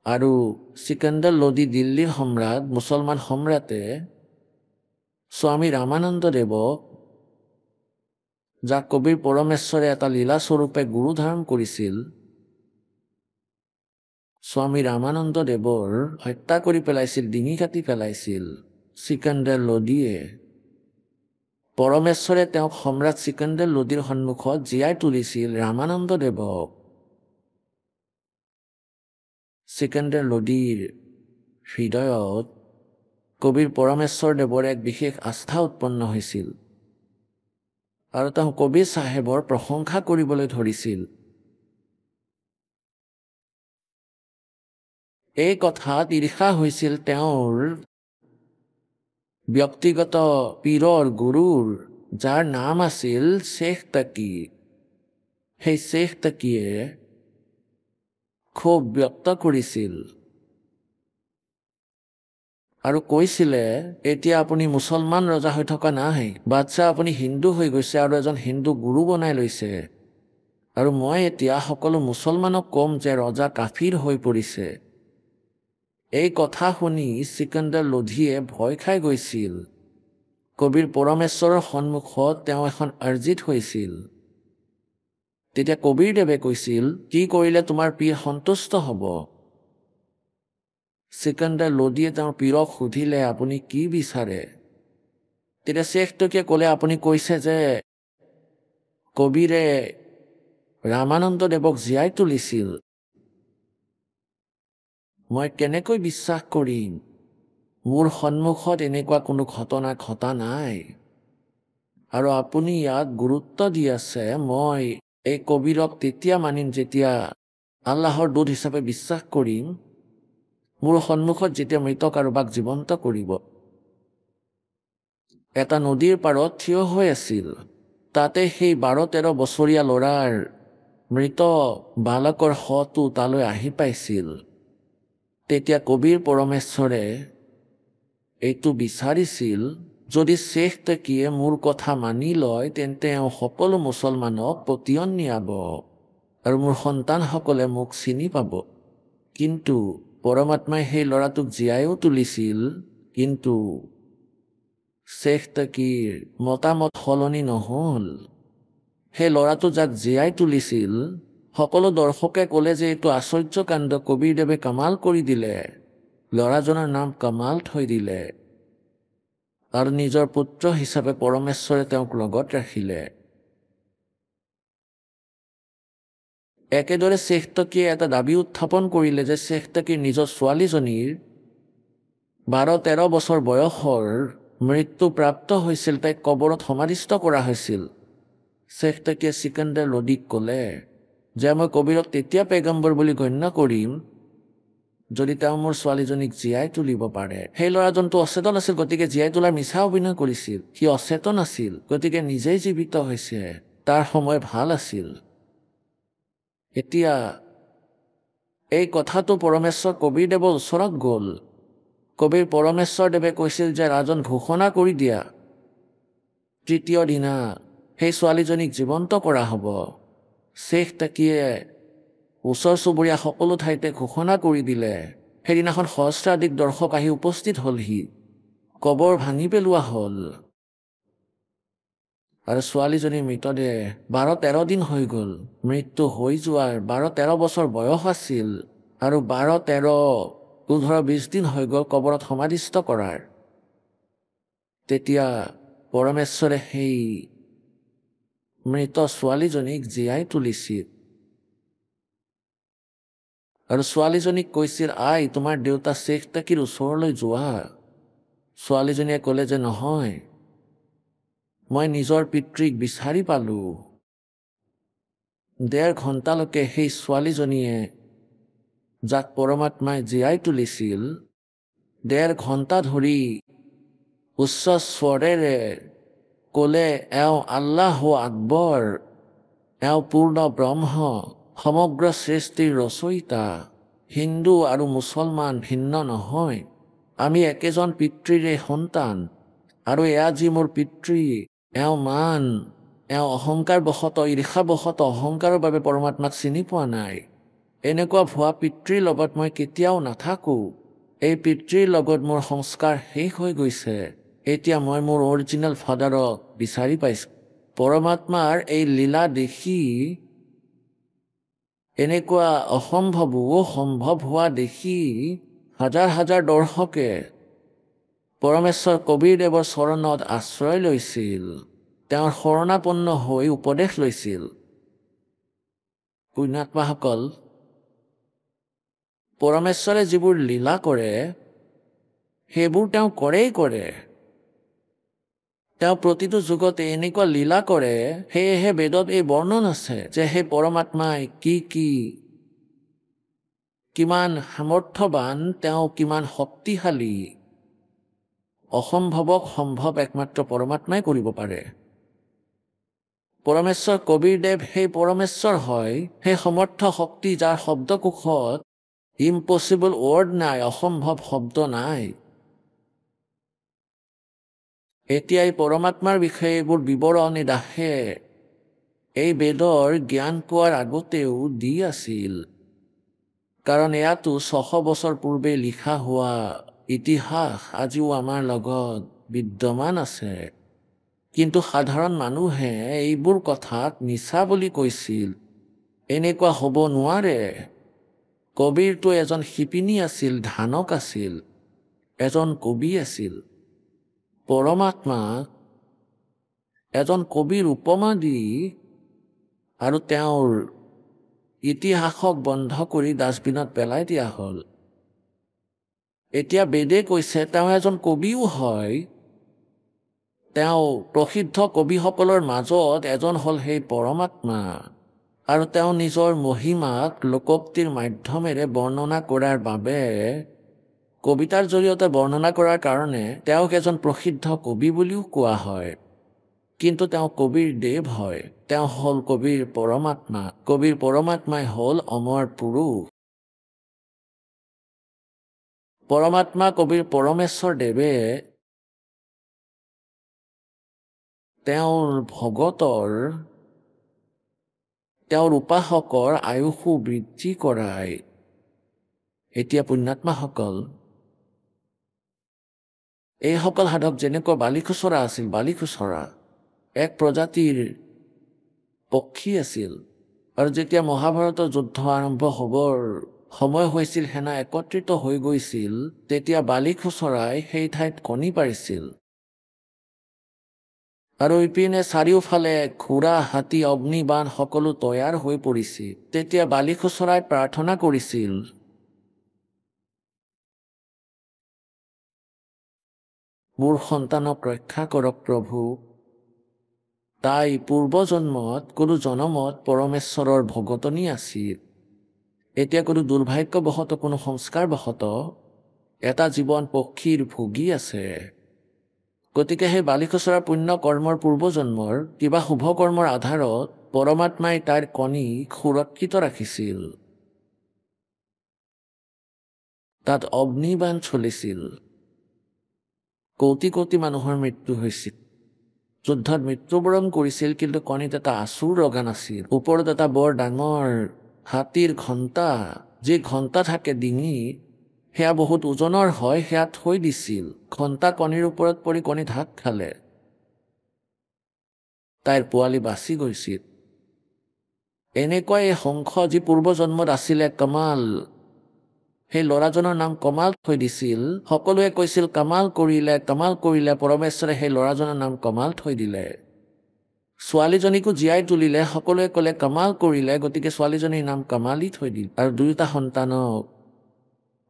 আৰু চিকান্দাৰ লোদী দিল্লীৰ সম্ৰাট, মুছলমান সম্ৰাটে স্বামী ৰামানন্দ দেৱক, যাক কবিৰ পৰমেশ্বৰে এটা লীলাস্বৰূপে গুৰু ধাৰণ কৰিছিল, স্বামী ৰামানন্দ দেৱৰ হত্যা কৰি পেলাইছিল, ডিঙি কাটি পেলাইছিল চিকান্দাৰ লোদীয়ে। পৰমেশ্বৰে তেওঁক সম্ৰাট চিকান্দাৰ লোদীৰ সন্মুখত জীয়াই তুলিছিল ৰামানন্দ দেৱক। চিকান্দাৰ লোদীৰ হৃদয়ত কবিৰ পৰমেশ্বৰ দেৱৰ এক বিশেষ আস্থা উৎপন্ন হৈছিল আৰু তেওঁ কবি চাহেবৰ প্ৰশংসা কৰিবলৈ ধৰিছিল। এই কথাত ঈৰ্ষা হৈছিল তেওঁৰ ব্যক্তিগত পীৰৰ, গুৰুৰ, যাৰ নাম আছিল শ্বেখ তাকি। সেই শ্বেখ তাকিয়ে ক্ষোভ ব্যক্ত কৰিছিল আৰু কৈছিলে, এতিয়া আপুনি মুছলমান ৰজা হৈ থকা নাই, বাদশাহ আপুনি হিন্দু হৈ গৈছে আৰু এজন হিন্দু গুৰু বনাই লৈছে, আৰু মই এতিয়া সকলো মুছলমানক ক'ম যে ৰজা কাফিৰ হৈ পৰিছে। এই কথা শুনি চিকান্দাৰ লোধীয়ে ভয় খাই গৈছিল। কবিৰ পৰমেশ্বৰৰ সন্মুখত তেওঁ এখন আৰ্জিত হৈছিল। তেতিয়া কবিৰ দেৱে কৈছিল, কি কৰিলে তোমাৰ পীৰ সন্তুষ্ট হ'ব? চিকান্দাৰ লোদীয়ে তেওঁৰ পীৰক সুধিলে, আপুনি কি বিচাৰে? তেতিয়া শ্বেখ তাকিয়ে ক'লে, আপুনি কৈছে যে কবিৰে ৰামানন্দ দেৱক জীয়াই তুলিছিল। মই কেনেকৈ বিশ্বাস কৰিম? মোৰ সন্মুখত এনেকুৱা কোনো ঘটনা ঘটা নাই, আৰু আপুনি ইয়াক গুৰুত্ব দি আছে। মই এই কবিৰক তেতিয়া মানিম যেতিয়া আল্লাহৰ দূত হিচাপে বিশ্বাস কৰিম, মোৰ সন্মুখত যেতিয়া মৃত কাৰোবাক জীৱন্ত কৰিব। এটা নদীৰ পাৰত থিয় হৈ আছিল। তাতে সেই 12-13 বছৰীয়া ল'ৰাৰ মৃত বালকৰ শটো তালৈ আহি পাইছিল। তেতিয়া কবিৰ পৰমেশ্বৰে এইটো বিচাৰিছিল, যদি শ্বেখ তাকিয়ে মোৰ কথা মানি লয়, তেন্তে তেওঁ সকলো মুছলমানক পতিয়ন নিয়াব আৰু মোৰ সন্তানসকলে মোক চিনি পাব। কিন্তু পৰমাত্মাই সেই ল'ৰাটোক জীয়াইও তুলিছিল, কিন্তু শ্বেখ তাকিৰ মতামত সলনি নহ'ল। সেই ল'ৰাটো যাক জীয়াই তুলিছিল, সকলো দৰ্শকে ক'লে যে এইটো আশ্চৰ্যকাণ্ড, কবিৰ দেৱে কামাল কৰি দিলে। ল'ৰাজনৰ নাম কামাল থৈ দিলে আৰু নিজৰ পুত্ৰ হিচাপে পৰমেশ্বৰে তেওঁক লগত ৰাখিলে। একেদৰে শ্বেখ তাকিয়ে এটা দাবী উত্থাপন কৰিলে যে শ্বেখ তাকিৰ নিজৰ ছোৱালীজনীৰ 12-13 বছৰ বয়সৰ মৃত্যু প্ৰাপ্ত হৈছিল, তাইক কবৰত সমাধিস্থ কৰা হৈছিল। শ্বেখ তাকিয়ে চিকান্দাৰ লোদীক ক'লে, যে মই কবিৰক তেতিয়া পেগম্বৰ বুলি গণ্য কৰিম যদি তেওঁ মোৰ ছোৱালীজনীক জীয়াই তুলিব পাৰে। সেই ল'ৰাজনটো অচেতন আছিল, গতিকে জীয়াই তোলাৰ মিছা অভিনয় কৰিছিল। সি অচেতন আছিল, গতিকে নিজেই জীৱিত হৈছে। তাৰ সময় ভাল আছিল। এতিয়া এই কথাটো পৰমেশ্বৰ কবিৰদেৱৰ ওচৰত গ'ল। কবিৰ পৰমেশ্বৰদেৱে কৈছিল যে ৰাজন ঘোষণা কৰি দিয়া, তৃতীয় দিনা সেই ছোৱালীজনীক জীৱন্ত কৰা হ'ব। শ্বেখ তাকিয়ে ওচৰ চুবুৰীয়া সকলো ঠাইতে ঘোষণা কৰি দিলে। সেইদিনাখন সহস্ৰাধিক দৰ্শক আহি উপস্থিত হ'লহি। কবৰ ভাঙি পেলোৱা হ'ল আৰু ছোৱালীজনীৰ মৃতদেহ 12-13 দিন হৈ গ'ল। মৃত্যু হৈ যোৱাৰ 12-13 বছৰ বয়স আছিল আৰু 12-13-15-20 দিন হৈ গ'ল কবৰত সমাধিস্থ কৰাৰ। তেতিয়া পৰমেশ্বৰে সেই মৃত ছোৱালীজনীক জীয়াই তুলিছিল আৰু ছোৱালীজনীক কৈছিল, আই তোমাৰ দেউতা শ্বেখ তাকিৰ ওচৰলৈ যোৱা। ছোৱালীজনীয়ে ক'লে যে নহয়, মই নিজৰ পিতৃক বিচাৰি পালোঁ। 1.5 ঘণ্টালৈকে সেই ছোৱালীজনীয়ে যাক পৰমাত্মাই জীয়াই তুলিছিল 1.5 ঘণ্টা ধৰি উচ্চ স্বৰেৰে ক'লে, এওঁ আল্লাহ আকবৰ, এওঁ পূৰ্ণ ব্ৰহ্ম, সমগ্ৰ সৃষ্টিৰ ৰচয়িতা। হিন্দু আৰু মুছলমান ভিন্ন নহয়, আমি একেজন পিতৃৰে সন্তান। আৰু এয়া যি মোৰ পিতৃ, এওঁ অহংকাৰবশতঃ ঈৰ্ষাবশতঃ অহংকাৰৰ বাবে পৰমাত্মাক চিনি পোৱা নাই। এনেকুৱা ভুৱা পিতৃৰ লগত মই কেতিয়াও নাথাকোঁ। এই পিতৃৰ লগত মোৰ সংস্কাৰ শেষ হৈ গৈছে। এতিয়া মই মোৰ অৰিজিনেল ফাদাৰক বিচাৰি পাইছোঁ। পৰমাত্মাৰ এই লীলা দেখি, এনেকুৱা অসম্ভৱো সম্ভৱ হোৱা দেখি হাজাৰ হাজাৰ দৰ্শকে পৰমেশ্বৰ কবিৰদেৱৰ চৰণত আশ্ৰয় লৈছিল। তেওঁৰ শৰণাপন্ন হৈ উপদেশ লৈছিল। পুণ্যাত্মাসকল, পৰমেশ্বৰে যিবোৰ লীলা কৰে সেইবোৰ তেওঁ কৰেই কৰে। তেওঁ প্ৰতিটো যুগতে এনেকুৱা লীলা কৰে। সেয়েহে বেদত এই বৰ্ণন আছে যে সেই পৰমাত্মাই কিমান সামৰ্থ্যৱান, তেওঁ কিমান শক্তিশালী। অসম্ভৱক সম্ভৱ একমাত্ৰ পৰমাত্মাই কৰিব পাৰে। পৰমেশ্বৰ কবিৰদেৱ সেই পৰমেশ্বৰ হয়, সেই সমৰ্থ শক্তি যাৰ শব্দকোষত ইম্পচিবল ৱৰ্ড নাই, অসম্ভৱ শব্দ নাই। এতিয়া এই পৰমাত্মাৰ বিষয়ে এইবোৰ বিৱৰণী দাসে এই বেদৰ জ্ঞান পোৱাৰ আগতেও দি আছিল। কাৰণ এয়াতো 600 বছৰ পূৰ্বে লিখা হোৱা ইতিহাস আজিও আমাৰ লগত বিদ্যমান আছে। কিন্তু সাধাৰণ মানুহে এইবোৰ কথাক মিছা বুলি কৈছিল। এনেকুৱা হ'ব নোৱাৰে। কবিৰটো এজন শিপিনী আছিল, ধানক আছিল, এজন কবি আছিল। পৰমাত্মাক এজন কবিৰ উপমা দি আৰু তেওঁৰ ইতিহাসক বন্ধ কৰি ডাষ্টবিনত পেলাই দিয়া হ'ল। এতিয়া বেদে কৈছে তেওঁ এজন কবিও হয়। তেওঁ প্ৰসিদ্ধ কবিসকলৰ মাজত এজন হ'ল সেই পৰমাত্মা। আৰু তেওঁ নিজৰ মহিমাক লোকোক্তিৰ মাধ্যমেৰে বৰ্ণনা কৰাৰ বাবে, কবিতাৰ জৰিয়তে বৰ্ণনা কৰাৰ কাৰণে তেওঁক এজন প্ৰসিদ্ধ কবি বুলিও কোৱা হয়। কিন্তু তেওঁ কবিৰ দেৱ হয়। তেওঁ হ'ল কবিৰ পৰমাত্মা। কবিৰ পৰমাত্মাই হ'ল অমৰ পুৰুষ। পৰমাত্মা কবিৰ পৰমেশ্বৰ দেৱে তেওঁৰ ভগতৰ, তেওঁৰ উপাসকৰ আয়ুসো বৃদ্ধি কৰায়। এতিয়া পুণ্যাত্মাসকল, এইসকল সাধক যেনেকুৱা বালিখুচৰা আছিল, বালিখুচৰা এক প্ৰজাতিৰ পক্ষী আছিল। আৰু যেতিয়া মহাভাৰতৰ যুদ্ধ আৰম্ভ হ'বৰ সময় হৈছিল, সেনা একত্ৰিত হৈ গৈছিল, তেতিয়া বালিখুচৰাই সেই ঠাইত কণী পাৰিছিল। আৰু ইপিনে চাৰিওফালে ঘোঁৰা, হাতী, অগ্নিবাণ সকলো তৈয়াৰ হৈ পৰিছিল। তেতিয়া বালিখুচৰাই প্ৰাৰ্থনা কৰিছিল, মোৰ সন্তানক ৰক্ষা কৰক প্ৰভু, তাই পূৰ্বজন্মত কোনো জনমত পৰমেশ্বৰৰ ভগতনী আছিল। এতিয়া কোনো দুৰ্ভাগ্যবশত কোনো সংস্কাৰবশত এটা জীৱন পক্ষীৰ ভুগি আছে। গতিকে সেই বালিখচৰা পুণ্য কৰ্মৰ পূৰ্বজন্মৰ কিবা শুভ কৰ্মৰ আধাৰত পৰমাত্মাই তাইৰ কণীক সুৰক্ষিত ৰাখিছিল। তাত অগ্নিবাণ চলিছিল। কোটি কোটি মানুহৰ মৃত্যু হৈছিল। যুদ্ধত মৃত্যুবৰণ কৰিছিল, কিন্তু কণীত এটা আচুৰ ৰগা নাছিল। ওপৰত এটা বৰ ডাঙৰ হাতীৰ ঘণ্টা, যি ঘণ্টা থাকে ডিঙিত, সেয়া বহুত ওজনৰ হয়, সেয়া থৈ দিছিল। ঘণ্টা কণীৰ ওপৰত পৰি কণী ঢাক খালে। তাইৰ পোৱালি বাচি গৈছিল। এনেকুৱাই এই হংস, যি পূৰ্বজন্মত আছিলে কমাল, সেই ল'ৰাজনৰ নাম কমাল থৈ দিছিল। সকলোৱে কৈছিল কামাল কৰিলে, কামাল কৰিলে। পৰমেশ্বৰে সেই ল'ৰাজনৰ নাম কমাল থৈ দিলে। ছোৱালীজনীকো জীয়াই তুলিলে। সকলোৱে ক'লে কামাল কৰিলে, গতিকে ছোৱালীজনীৰ নাম কামালী থৈ দিল। আৰু দুয়োটা সন্তানক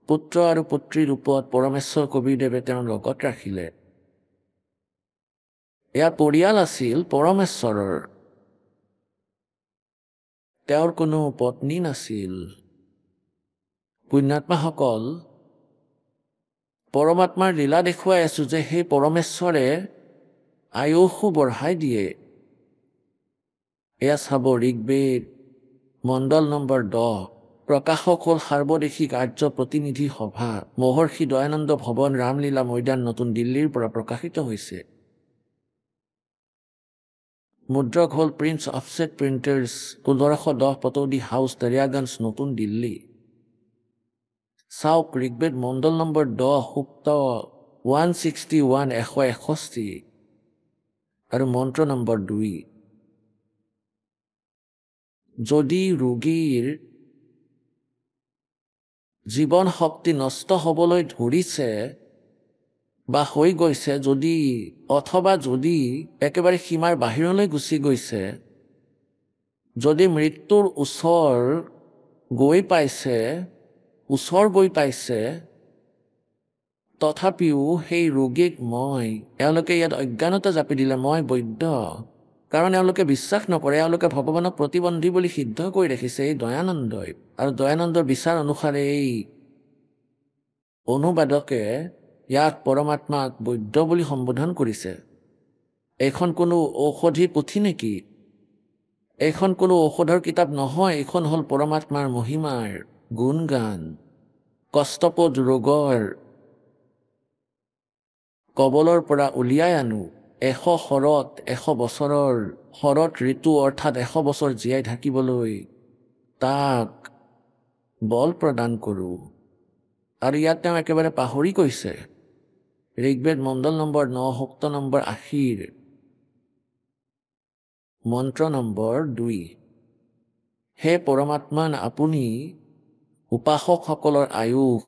পুত্ৰ আৰু পুত্ৰীৰ ৰূপত পৰমেশ্বৰ কবিৰদেৱে তেওঁৰ লগত ৰাখিলে। এয়া পৰিয়াল আছিল পৰমেশ্বৰৰ। তেওঁৰ কোনো পত্নী নাছিল। পুণ্যাত্মাসকল, পৰমাত্মাৰ লীলা দেখুৱাই আছো যে সেই পৰমেশ্বৰে আয়ুসো বঢ়াই দিয়ে। এয়া চাব ঋগ্বেদ মণ্ডল নম্বৰ 10। প্ৰকাশক হ'ল সাৰ্বদেশিক আৰ্য প্ৰতিনিধি সভা, মহৰ্ষি দয়ানন্দ ভৱন, ৰামলীলা মৈদান, নতুন দিল্লীৰ পৰা প্ৰকাশিত হৈছে। মুদ্ৰক হ'ল prince offset printers, 1510, পটৌদি house, Daryaganj, নতুন দিল্লী। চাওক ঋগ্বেদ মণ্ডল নম্বৰ 10, সূক্ত 161, 161 আৰু মন্ত্ৰ নম্বৰ 2। যদি ৰোগীৰ জীৱন শক্তি নষ্ট হ'বলৈ ধৰিছে বা হৈ গৈছে, অথবা যদি একেবাৰে সীমাৰ বাহিৰলৈ গুচি গৈছে, যদি মৃত্যুৰ ওচৰ গৈ পাইছে, তথাপিও সেই ৰোগীক এওঁলোকে ইয়াত অজ্ঞানতা জাপি দিলে, মই বৈদ্য। কাৰণ এওঁলোকে বিশ্বাস নকৰে, এওঁলোকে ভগৱানক প্ৰতিবন্ধী বুলি সিদ্ধ কৰি ৰাখিছে এই দয়ানন্দই। আৰু দয়ানন্দৰ বিচাৰ অনুসাৰে এই অনুবাদকে ইয়াক পৰমাত্মাক বৈদ্য বুলি সম্বোধন কৰিছে। এইখন কোনো ঔষধি পুথি নেকি? এইখন কোনো ঔষধৰ কিতাপ নহয়। এইখন হ'ল পৰমাত্মাৰ মহিমাৰ গুণগান। কষ্টপদ ৰোগৰ কবলৰ পৰা উলিয়াই আনো। 100 বছৰৰ শৰৎ ঋতু, অৰ্থাৎ 100 বছৰ জীয়াই থাকিবলৈ তাক বল প্ৰদান কৰোঁ। আৰু ইয়াত তেওঁ একেবাৰে পাহৰি গৈছে। ঋগ্বেদ মণ্ডল নম্বৰ 9, সূক্ত নম্বৰ 80, মন্ত্ৰ নম্বৰ 2। হে পৰমাত্মান, আপুনি উপাসকসকলৰ আয়ুস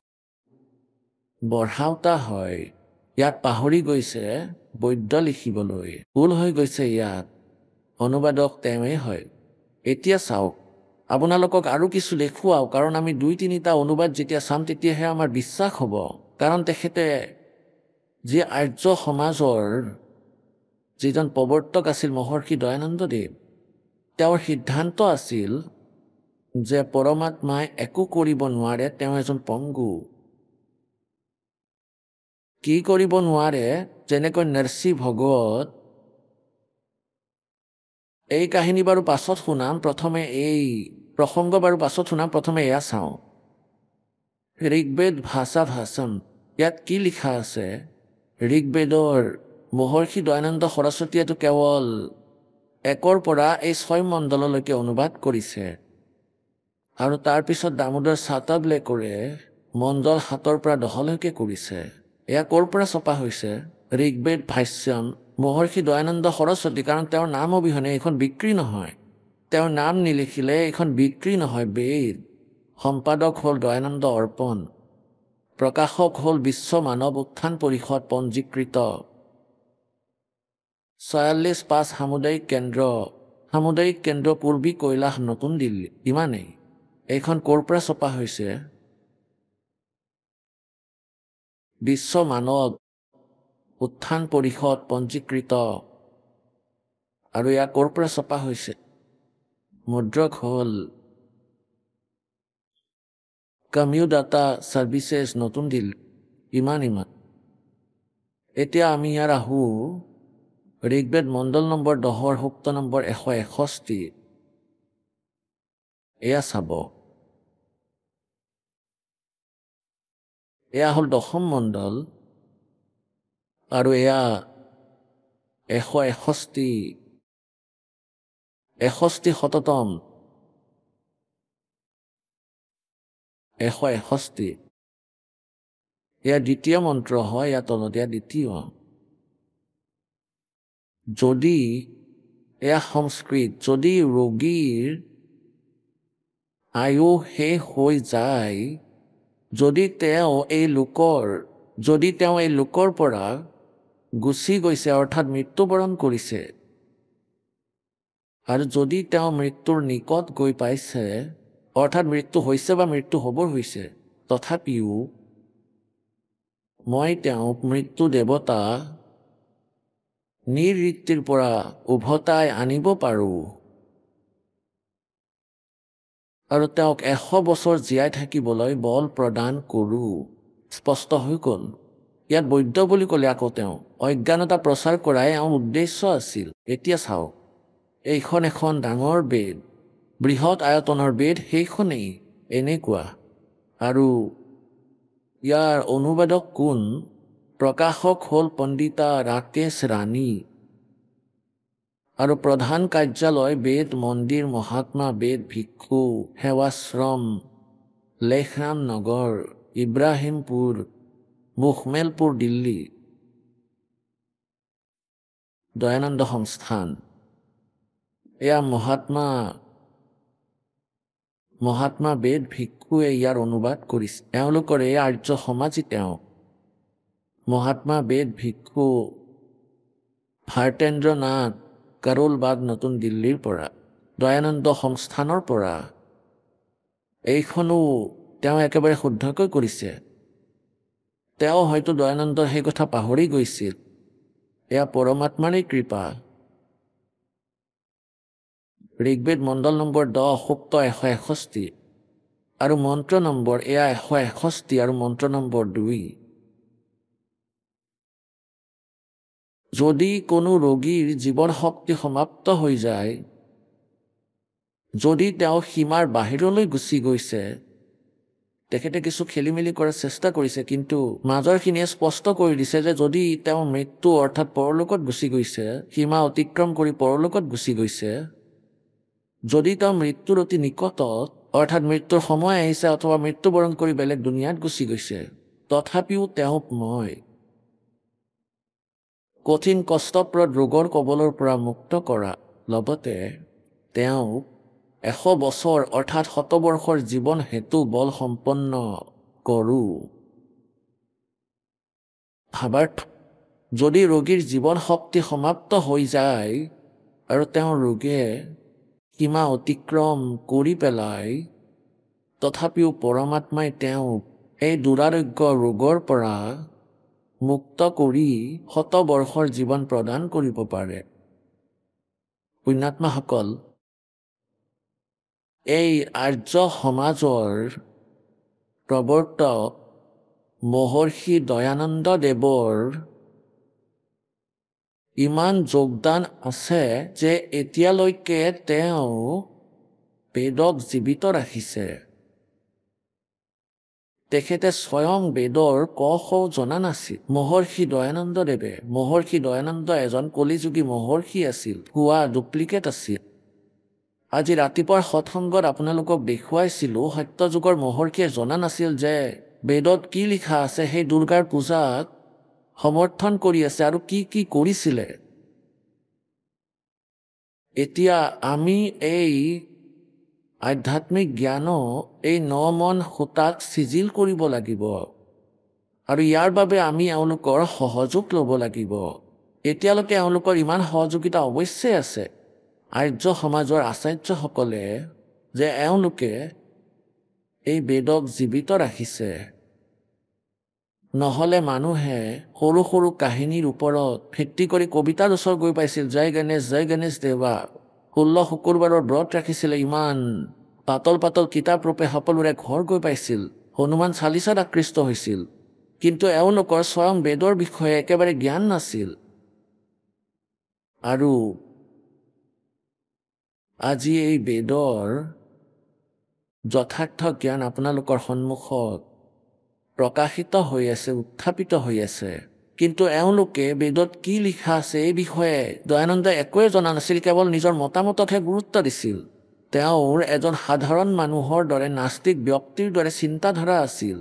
বঢ়াওতা হয়। ইয়াত পাহৰি গৈছে বৈদ্য লিখিবলৈ, ভুল হৈ গৈছে। ইয়াত অনুবাদক তেওঁৱেই হয়। এতিয়া চাওক, আপোনালোকক আৰু কিছু দেখুৱাও, কাৰণ আমি 2-3টা অনুবাদ যেতিয়া চাম তেতিয়াহে আমাৰ বিশ্বাস হ'ব। কাৰণ তেখেতে যি আৰ্য সমাজৰ যিজন প্ৰৱৰ্তক আছিল মহৰ্ষি দয়ানন্দদেৱ, তেওঁৰ সিদ্ধান্ত আছিল যে পৰমাত্মাই একো কৰিব নোৱাৰে, তেওঁ এজন পংগু। কি কৰিব নোৱাৰে? যেনেকৈ নৰসিংহ ভগৱত, এই কাহিনী বাৰু পাছত শুনাম, প্ৰথমে এই প্ৰসংগ বাৰু পাছত শুনাম, প্ৰথমে এয়া চাওঁ। ঋগ্বেদ ভাষাম, ইয়াত কি লিখা আছে? ঋগ্বেদৰ মহৰ্ষি দয়ানন্দ সৰস্বতীয়েতো কেৱল 1ৰ পৰা এই 6 মণ্ডললৈকে অনুবাদ কৰিছে। আৰু তাৰপিছত দামোদৰ চাতাবলেকৰে মণ্ডল 7ৰ পৰা 10লৈকে কৰিছে। এয়া ক'ৰ পৰা ছপা হৈছে? ঋগ্বেদ ভাষ্যম, মহৰ্ষি দয়ানন্দ সৰস্বতী। কাৰণ তেওঁৰ নাম অবিহনে এইখন বিক্ৰী নহয়। তেওঁৰ নাম নিলিখিলে এইখন বিক্ৰী নহয়। বেদ সম্পাদক হ'ল দয়ানন্দ অৰ্পণ, প্ৰকাশক হ'ল বিশ্ব মানৱ উত্থান পৰিষদ পঞ্জীকৃত, 46-5 সামুদায়িক কেন্দ্ৰ পূৰ্বী কৈলাশ, নতুন দিল্লী। ইমানেই। এইখন ক'ৰ পৰা ছপা হৈছে? বিশ্ব মানৱ উত্থান পৰিষদ পঞ্জীকৃত আৰু এয়া ক'ৰ পৰা ছপা হৈছে? মুদ্ৰক হ'ল কমিউডাটা ছাৰ্ভিচেছ, নতুন দিল্লী। ইমান এতিয়া আমি ইয়াৰ আহোঁ ঋগ্বেদ মণ্ডল নম্বৰ 10 সূক্ত নম্বৰ 161। এয়া চাব, এয়া হ'ল 10ম মণ্ডল আৰু এয়া 161 শততম 161। এয়া দ্বিতীয় মন্ত্ৰ হয়, এয়া তলত এয়া দ্বিতীয়। যদি এয়া সংস্কৃত, যদি ৰোগীৰ আয়ু শেষ হৈ যায়, যদি তেওঁ এই লোকৰ পৰা গুচি গৈছে অৰ্থাৎ মৃত্যুবৰণ কৰিছে, আৰু যদি তেওঁ মৃত্যুৰ নিকট গৈ পাইছে অৰ্থাৎ মৃত্যু হৈছে বা মৃত্যু হ'বৰ হৈছে, তথাপিও মই তেওঁক মৃত্যু দেৱতা নিবৃত্তিৰ পৰা উভতাই আনিব পাৰোঁ আৰু তেওঁক 100 বছৰ জীয়াই থাকিবলৈ বল প্ৰদান কৰোঁ। স্পষ্ট হৈ গ'ল। ইয়াত বৈদ্য বুলি ক'লে আকৌ তেওঁ অজ্ঞানতা প্ৰচাৰ কৰাই এওঁৰ উদ্দেশ্য আছিল। এতিয়া চাওক, এইখন এখন ডাঙৰ বেদ, বৃহৎ আয়তনৰ বেদ, সেইখনেই এনেকুৱা। আৰু ইয়াৰ অনুবাদক কোন? প্ৰকাশক হ'ল পণ্ডিতা ৰাকেশ ৰাণী আৰু প্ৰধান কাৰ্যালয় বেদ মন্দিৰ, মহাত্মা বেদ ভিক্ষু সেৱাশ্ৰম, লেখৰাম নগৰ, ইব্ৰাহিমপুৰ, মুখমেলপুৰ, দিল্লী। দয়ানন্দ সংস্থান। এয়া মহাত্মা বেদ ভিক্ষুৱে ইয়াৰ অনুবাদ কৰিছে। এওঁলোকৰ এই আৰ্য সমাজী তেওঁ মহাত্মা বেদ ভিক্ষু ভাৰতেন্দ্ৰ নাথ কাৰোলবাগ, নতুন দিল্লীৰ পৰা, দয়ানন্দ সংস্থানৰ পৰা। এইখনো তেওঁ একেবাৰে শুদ্ধকৈ কৰিছে। তেওঁ হয়তো দয়ানন্দ সেই কথা পাহৰি গৈছিল। এয়া পৰমাত্মাৰেই কৃপা। ঋগ্বেদ মণ্ডল নম্বৰ 10 সূক্ত 161 আৰু মন্ত্ৰ নম্বৰ এয়া 161 আৰু মন্ত্ৰ নম্বৰ 2। যদি কোনো ৰোগীৰ জীৱন শক্তি সমাপ্ত হৈ যায়, যদি তেওঁ সীমাৰ বাহিৰলৈ গুচি গৈছে, তেখেতে কিছু খেলি মেলি কৰাৰ চেষ্টা কৰিছে, কিন্তু মাজৰখিনিয়ে স্পষ্ট কৰি দিছে যে যদি তেওঁ মৃত্যু অৰ্থাৎ পৰলোকত গুচি গৈছে, সীমা অতিক্ৰম কৰি পৰলোকত গুচি গৈছে, যদি তেওঁ মৃত্যুৰ অতি নিকটত অৰ্থাৎ মৃত্যুৰ সময় আহিছে অথবা মৃত্যুবৰণ কৰি বেলেগ দুনিয়াত গুচি গৈছে, তথাপিও তেওঁক মই কঠিন কষ্টপ্ৰদ ৰোগৰ কবলৰ পৰা মুক্ত কৰা লগতে তেওঁক 100 বছৰ অৰ্থাৎ 100 বৰ্ষৰ জীৱন হেতু বল সম্পন্ন কৰোঁ। ভাবাৰ্থ, যদি ৰোগীৰ জীৱন শক্তি সমাপ্ত হৈ যায় আৰু তেওঁ ৰোগে সীমা অতিক্ৰম কৰি পেলাই, তথাপিও পৰমাত্মাই তেওঁক এই দুৰাৰোগ্য ৰোগৰ পৰা মুক্ত কৰি 100 বৰ্ষৰ জীৱন প্ৰদান কৰিব পাৰে। পুণ্যাত্মাসকল, এই আৰ্য সমাজৰ প্ৰৱৰ্তক মহৰ্ষি দয়ানন্দ দেৱৰ ইমান যোগদান আছে যে এতিয়ালৈকে তেওঁ বেদক জীৱিত ৰাখিছে। তেখেতে স্বয়ং বেদৰ ক খ জনা নাছিল। মহৰ্ষি দয়ানন্দ এজন কলিযুগী মহৰ্ষি আছিল, ভুৱা ডুপ্লিকেট আছিল। আজি ৰাতিপুৱাৰ সৎসংগত আপোনালোকক দেখুৱাইছিলোঁ, সত্যযুগৰ মহৰ্ষিয়ে জনা নাছিল যে বেদত কি লিখা আছে, সেই দুৰ্গাৰ পূজাক সমৰ্থন কৰি আছে আৰু কি কি কৰিছিলে। এতিয়া আমি এই আধ্যাত্মিক জ্ঞানো এই 9 মন সূতাক চিজিল কৰিব লাগিব আৰু ইয়াৰ বাবে আমি এওঁলোকৰ সহযোগ ল'ব লাগিব। এতিয়ালৈকে এওঁলোকৰ ইমান সহযোগিতা অৱশ্যেই আছে আৰ্য সমাজৰ আচাৰ্যসকলে, যে এওঁলোকে এই বেদক জীৱিত ৰাখিছে। নহ'লে মানুহে সৰু সৰু কাহিনীৰ ওপৰত ভিত্তি কৰি কবিতাৰ ওচৰত গৈ পাইছিল, জয় গণেশ দেৱা। 16 শুকুৰবাৰৰ ব্ৰত ৰাখিছিলে, ইমান পাতল পাতল কিতাপ ৰূপে সকলোৰে ঘৰ গৈ পাইছিল, হনুমান চালিচাত আকৃষ্ট হৈছিল। কিন্তু এওঁলোকৰ স্বয়ং বেদৰ বিষয়ে একেবাৰে জ্ঞান নাছিল। আৰু আজি এই বেদৰ যথাৰ্থ জ্ঞান আপোনালোকৰ সন্মুখত প্ৰকাশিত হৈ আছে, উত্থাপিত হৈ আছে। কিন্তু এওঁলোকে বেদত কি লিখা আছে এই বিষয়ে দয়ানন্দই একোৱে জনা নাছিল, কেৱল নিজৰ মতামততহে গুৰুত্ব দিছিল। তেওঁৰ এজন সাধাৰণ মানুহৰ দৰে, নাস্তিক ব্যক্তিৰ দৰে চিন্তাধাৰা আছিল।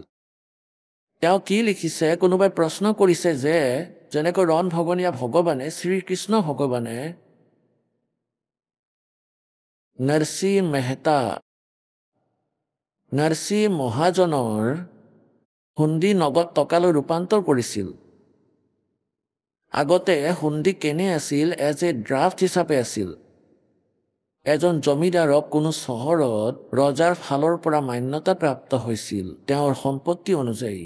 তেওঁ কি লিখিছে, কোনোবাই প্ৰশ্ন কৰিছে যে যেনেকৈ ৰণ ভগনীয়া ভগৱানে, শ্ৰীকৃষ্ণ ভগৱানে নৰসিংহ মহাজনৰ হুণ্ডি নগদ টকালৈ ৰূপান্তৰ কৰিছিল। আগতে হুণ্ডি কেনে আছিল, এজ এ ড্ৰাফ্ট হিচাপে আছিল। এজন জমিদাৰক কোনো চহৰত ৰজাৰ ফালৰ পৰা মান্যতা প্ৰাপ্ত হৈছিল তেওঁৰ সম্পত্তি অনুযায়ী,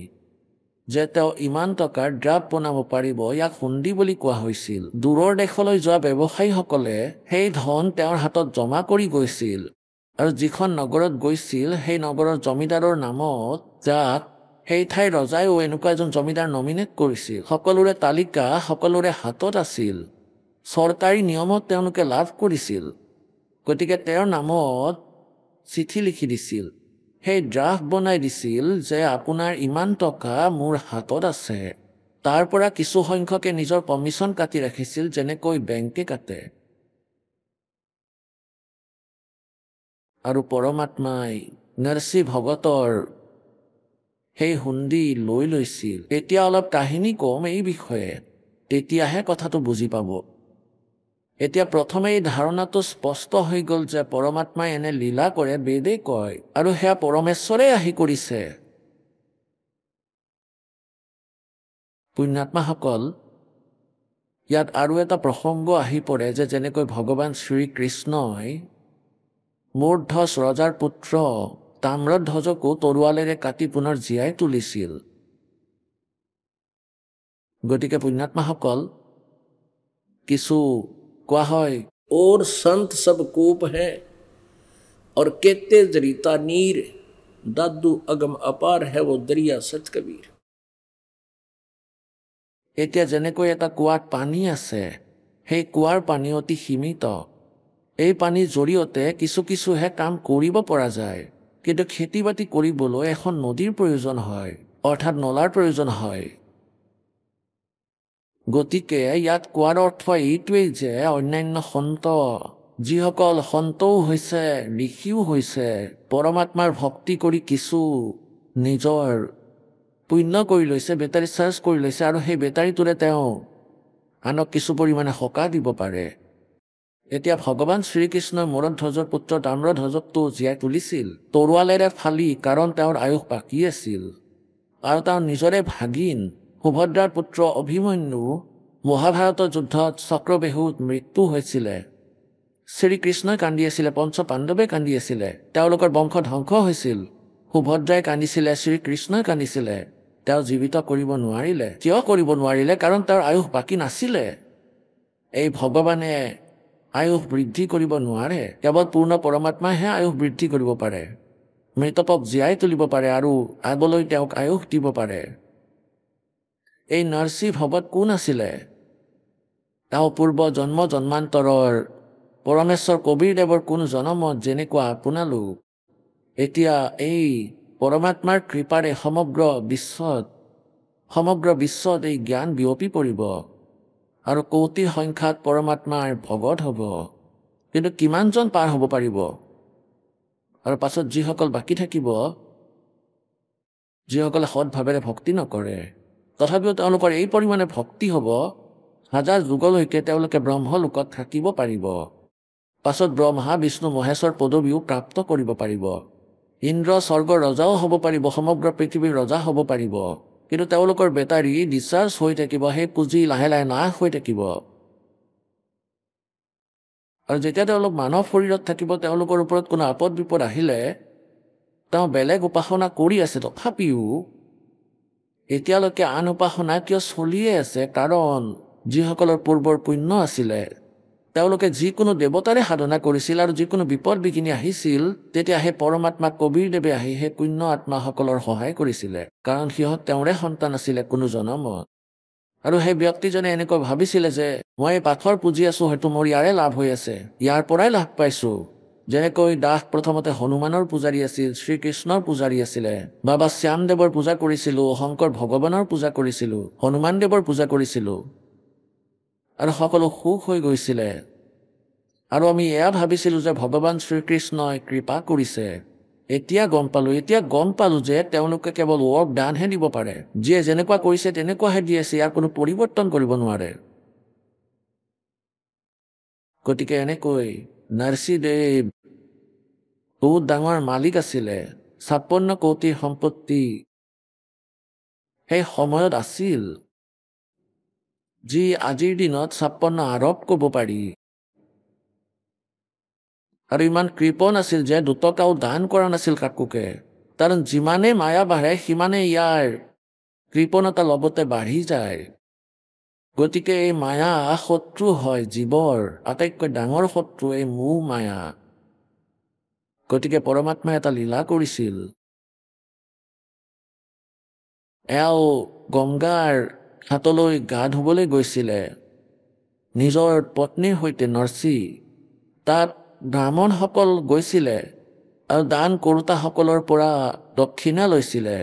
যে তেওঁ ইমান টকাৰ ড্ৰাফ্ট বনাব পাৰিব, ইয়াক হুণ্ডি বুলি কোৱা হৈছিল। দূৰৰ দেশলৈ যোৱা ব্যৱসায়ীসকলে সেই ধন তেওঁৰ হাতত জমা কৰি গৈছিল, আৰু যিখন নগৰত গৈছিল সেই নগৰৰ জমিদাৰৰ নামত, যাক সেই ঠাইৰ ৰজাইও এনেকুৱা এজন জমিদাৰ নমিনেট কৰিছিল, সকলোৰে তালিকা সকলোৰে হাতত আছিল, চৰকাৰী নিয়মত তেওঁলোকে লাভ কৰিছিল। গতিকে তেওঁৰ নামত চিঠি লিখি দিছিল, সেই ড্ৰাফ্ট বনাই দিছিল যে আপোনাৰ ইমান টকা মোৰ হাতত আছে। তাৰ পৰা কিছু সংখ্যকে নিজৰ কমিশ্যন কাটি ৰাখিছিল, যেনেকৈ বেংকে কাটে। আৰু পৰমাত্মাই নৰসিংহ ভগতৰ সেই হুণ্ডি লৈ লৈছিল। এতিয়া অলপ কাহিনী কম এই বিষয়ে, তেতিয়াহে কথাটো বুজি পাব। এতিয়া প্ৰথমে এই ধাৰণাটো স্পষ্ট হৈ গ'ল যে পৰমাত্মাই এনে লীলা কৰে, বেদে কয়, আৰু সেয়া পৰমেশ্বৰে আহি কৰিছে। পুণ্যাত্মাসকল, ইয়াত আৰু এটা প্ৰসংগ আহি পৰে যে যেনেকৈ ভগৱান শ্ৰীকৃষ্ণই মূৰ্ধচ ৰজাৰ পুত্ৰ তাম্ৰধ্বজকো তৰোৱালেৰে কাটি পুনৰ জীয়াই তুলিছিল। গতিকে পুণ্যাত্মাসকল, কিছু কোৱা হয়, और संत सब कूप है और कहते जरीता नीर, दादू अगम अपार है वो दरिया सच कबीर। এতিয়া যেনেকৈ এটা কুৱাত পানী আছে, সেই কুৱাৰ পানী অতি সীমিত। এই পানীৰ জৰিয়তে কিছু কিছুহে কাম কৰিব পৰা যায়, কিন্তু খেতি বাতি কৰিবলৈ এখন নদীৰ প্ৰয়োজন হয়, অৰ্থাৎ নলাৰ প্ৰয়োজন হয়। গতিকে ইয়াত কোৱাৰ অৰ্থ এইটোৱেই যে অন্যান্য সন্ত, যিসকল সন্তও হৈছে, ঋষিও হৈছে, পৰমাত্মাৰ ভক্তি কৰি কিছু নিজৰ পুণ্য কৰি লৈছে, বেটাৰী চাৰ্জ কৰি লৈছে, আৰু সেই বেটাৰীটোৰে তেওঁ আনক কিছু পৰিমাণে সকাহ দিব পাৰে। এতিয়া ভগৱান শ্ৰীকৃষ্ণই মূৰধ্বজৰ পুত্ৰ তাম্ৰধ্বজকটো জীয়াই তুলিছিল তৰোৱালেৰে ফালি, কাৰণ তেওঁৰ আয়ুস বাকী আছিল। আৰু তেওঁৰ নিজৰে ভাগিন সুভদ্ৰাৰ পুত্ৰ অভিমন্যু মহাভাৰতৰ যুদ্ধত চক্ৰবেহুত মৃত্যু হৈছিলে। শ্ৰীকৃষ্ণই কান্দি আছিলে, পঞ্চ পাণ্ডৱে কান্দি আছিলে, তেওঁলোকৰ বংশ ধ্বংস হৈছিল। সুভদ্ৰাই কান্দিছিলে, শ্ৰীকৃষ্ণই কান্দিছিলে। তেওঁ জীৱিত কৰিব নোৱাৰিলে। কিয় কৰিব নোৱাৰিলে? কাৰণ তেওঁৰ আয়ুস বাকী নাছিলে। এই ভগৱানে আয়ুস বৃদ্ধি কৰিব নোৱাৰে, কেৱল পূৰ্ণ পৰমাত্মাইহে আয়ুস বৃদ্ধি কৰিব পাৰে, মৃতকক জীয়াই তুলিব পাৰে আৰু আগলৈ তেওঁক আয়ুস দিব পাৰে। এই নৰসিংহ ভগত কোন আছিলে? তেওঁ পূৰ্ব জন্ম জন্মান্তৰৰ পৰমেশ্বৰ কবীৰদেৱৰ কোন জনমত যেনেকুৱা আপোনালোক। এতিয়া এই পৰমাত্মাৰ কৃপাৰে সমগ্ৰ বিশ্বত এই জ্ঞান বিয়পি পৰিব আৰু কোটি সংখ্যাত পৰমাত্মাৰ ভগত হ'ব। কিন্তু কিমানজন পাৰ হ'ব পাৰিব? আৰু পাছত যিসকল বাকী থাকিব, যিসকলে সৎভাৱেৰে ভক্তি নকৰে, তথাপিও তেওঁলোকৰ এই পৰিমাণে ভক্তি হ'ব, হাজাৰ যুগলৈকে তেওঁলোকে ব্ৰহ্মলোকত থাকিব পাৰিব। পাছত ব্ৰহ্মা বিষ্ণু মহেশ্বৰ পদবীও প্ৰাপ্ত কৰিব পাৰিব। ইন্দ্ৰ স্বৰ্গৰ ৰজাও হ'ব পাৰিব, সমগ্ৰ পৃথিৱীৰ ৰজা হ'ব পাৰিব। কিন্তু তেওঁলোকৰ বেটাৰী ডিচাৰ্জ হৈ থাকিব, সেই পুঁজি লাহে লাহে নাশ হৈ থাকিব। আৰু যেতিয়া তেওঁলোক মানৱ শৰীৰত থাকিব, তেওঁলোকৰ ওপৰত কোনো আপদ বিপদ আহিলে, তেওঁ বেলেগ উপাসনা কৰি আছে, তথাপিও এতিয়ালৈকে আন উপাসনা কিয় চলিয়ে আছে? কাৰণ যিসকলৰ পূৰ্বৰ পুণ্য আছিলে তেওঁলোকে যিকোনো দেৱতাৰে সাধনা কৰিছিল আৰু যিকোনো বিপদ বিঘিনি আহিছিল তেতিয়া সেই পৰমাত্মা কবীৰদেৱে আহি সেই পুণ্য আত্মাসকলৰ সহায় কৰিছিলে, কাৰণ সিহঁত তেওঁৰে সন্তান আছিলে কোনো জনমত। আৰু সেই ব্যক্তিজনে এনেকৈ ভাবিছিলে যে মই পাথৰ পুজি আছো, হয়তো মোৰ ইয়াৰে লাভ হৈ আছে, ইয়াৰ পৰাই লাভ পাইছো। যেনেকৈ দাস প্ৰথমতে হনুমানৰ পূজাৰী আছিল, শ্ৰীকৃষ্ণৰ পূজাৰী আছিলে, বাবা শ্যামদেৱৰ পূজা কৰিছিলো, শংকৰ ভগৱানৰ পূজা কৰিছিলো, হনুমান দেৱৰ পূজা কৰিছিলো আৰু সকলো সুখ হৈ গৈছিলে। আৰু আমি এয়া ভাবিছিলো যে ভগৱান শ্ৰীকৃষ্ণই কৃপা কৰিছে। এতিয়া গম পালো যে তেওঁলোকে কেৱল দানহে দিব পাৰে, যিয়ে যেনেকুৱা কৰিছে তেনেকুৱাহে দি আছে, ইয়াৰ কোনো পৰিৱৰ্তন কৰিব নোৱাৰে। গতিকে এনেকৈ নৰসিংহদেৱ বহুত ডাঙৰ মালিক আছিলে, 56 কোটি সম্পত্তি সেই সময়ত আছিল, যি আজিৰ দিনত 56 আৰব ক'ব পাৰি। আৰু ইমান কৃপণ আছিল যে দুটকাও দান কৰা নাছিল কাকোকে, কাৰণ যিমানে মায়া বাঢ়ে সিমানে ইয়াৰ কৃপণতা লগতে বাঢ়ি যায়। গতিকে এই মায়া শত্ৰু হয় জীৱৰ, আটাইতকৈ ডাঙৰ শত্ৰু এই মোহ মায়া। গতিকে পৰমাত্মাই এটা লীলা কৰিছিল, এওঁ গংগাৰ ঘাটলৈ গা ধুবলৈ গৈছিলে নিজৰ পত্নীৰ সৈতে নৰসিংহ। তাত ব্ৰাহ্মণসকল গৈছিলে আৰু দান কৰোতাসকলৰ পৰা দক্ষিণা লৈছিলে।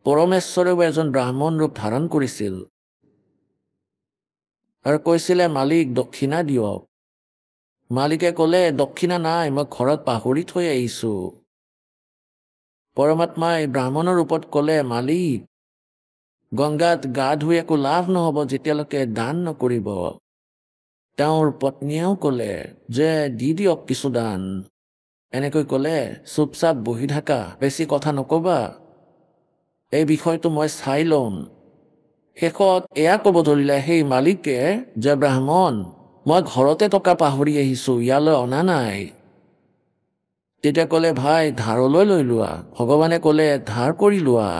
পৰমেশ্বৰেও এজন ব্ৰাহ্মণ ৰূপ ধাৰণ কৰিছিল আৰু কৈছিলে মালিক দক্ষিণা দিয়ক। মালিকে ক'লে দক্ষিণা নাই, মই ঘৰত পাহৰি থৈ আহিছো। পৰমাত্মাই ব্ৰাহ্মণৰ ৰূপত ক'লে মালিক গংগাত গা ধুই একো লাভ নহ'ব যেতিয়ালৈকে দান নকৰিব। তেওঁৰ পত্নীয়েও ক'লে যে দি দিয়ক কিছু দান। এনেকৈ ক'লে চুপচাপ বহি থাকা, বেছি কথা নকবা, এই বিষয়টো মই চাই ল'ম। শেষত এয়া ক'ব ধৰিলে সেই মালিকে যে ব্ৰাহ্মণ মই ঘৰতে টকা পাহৰি আহিছো, ইয়ালৈ অনা নাই। তেতিয়া ক'লে ভাই ধাৰলৈ লৈ লোৱা। ভগৱানে ক'লে ধাৰ কৰি লোৱা।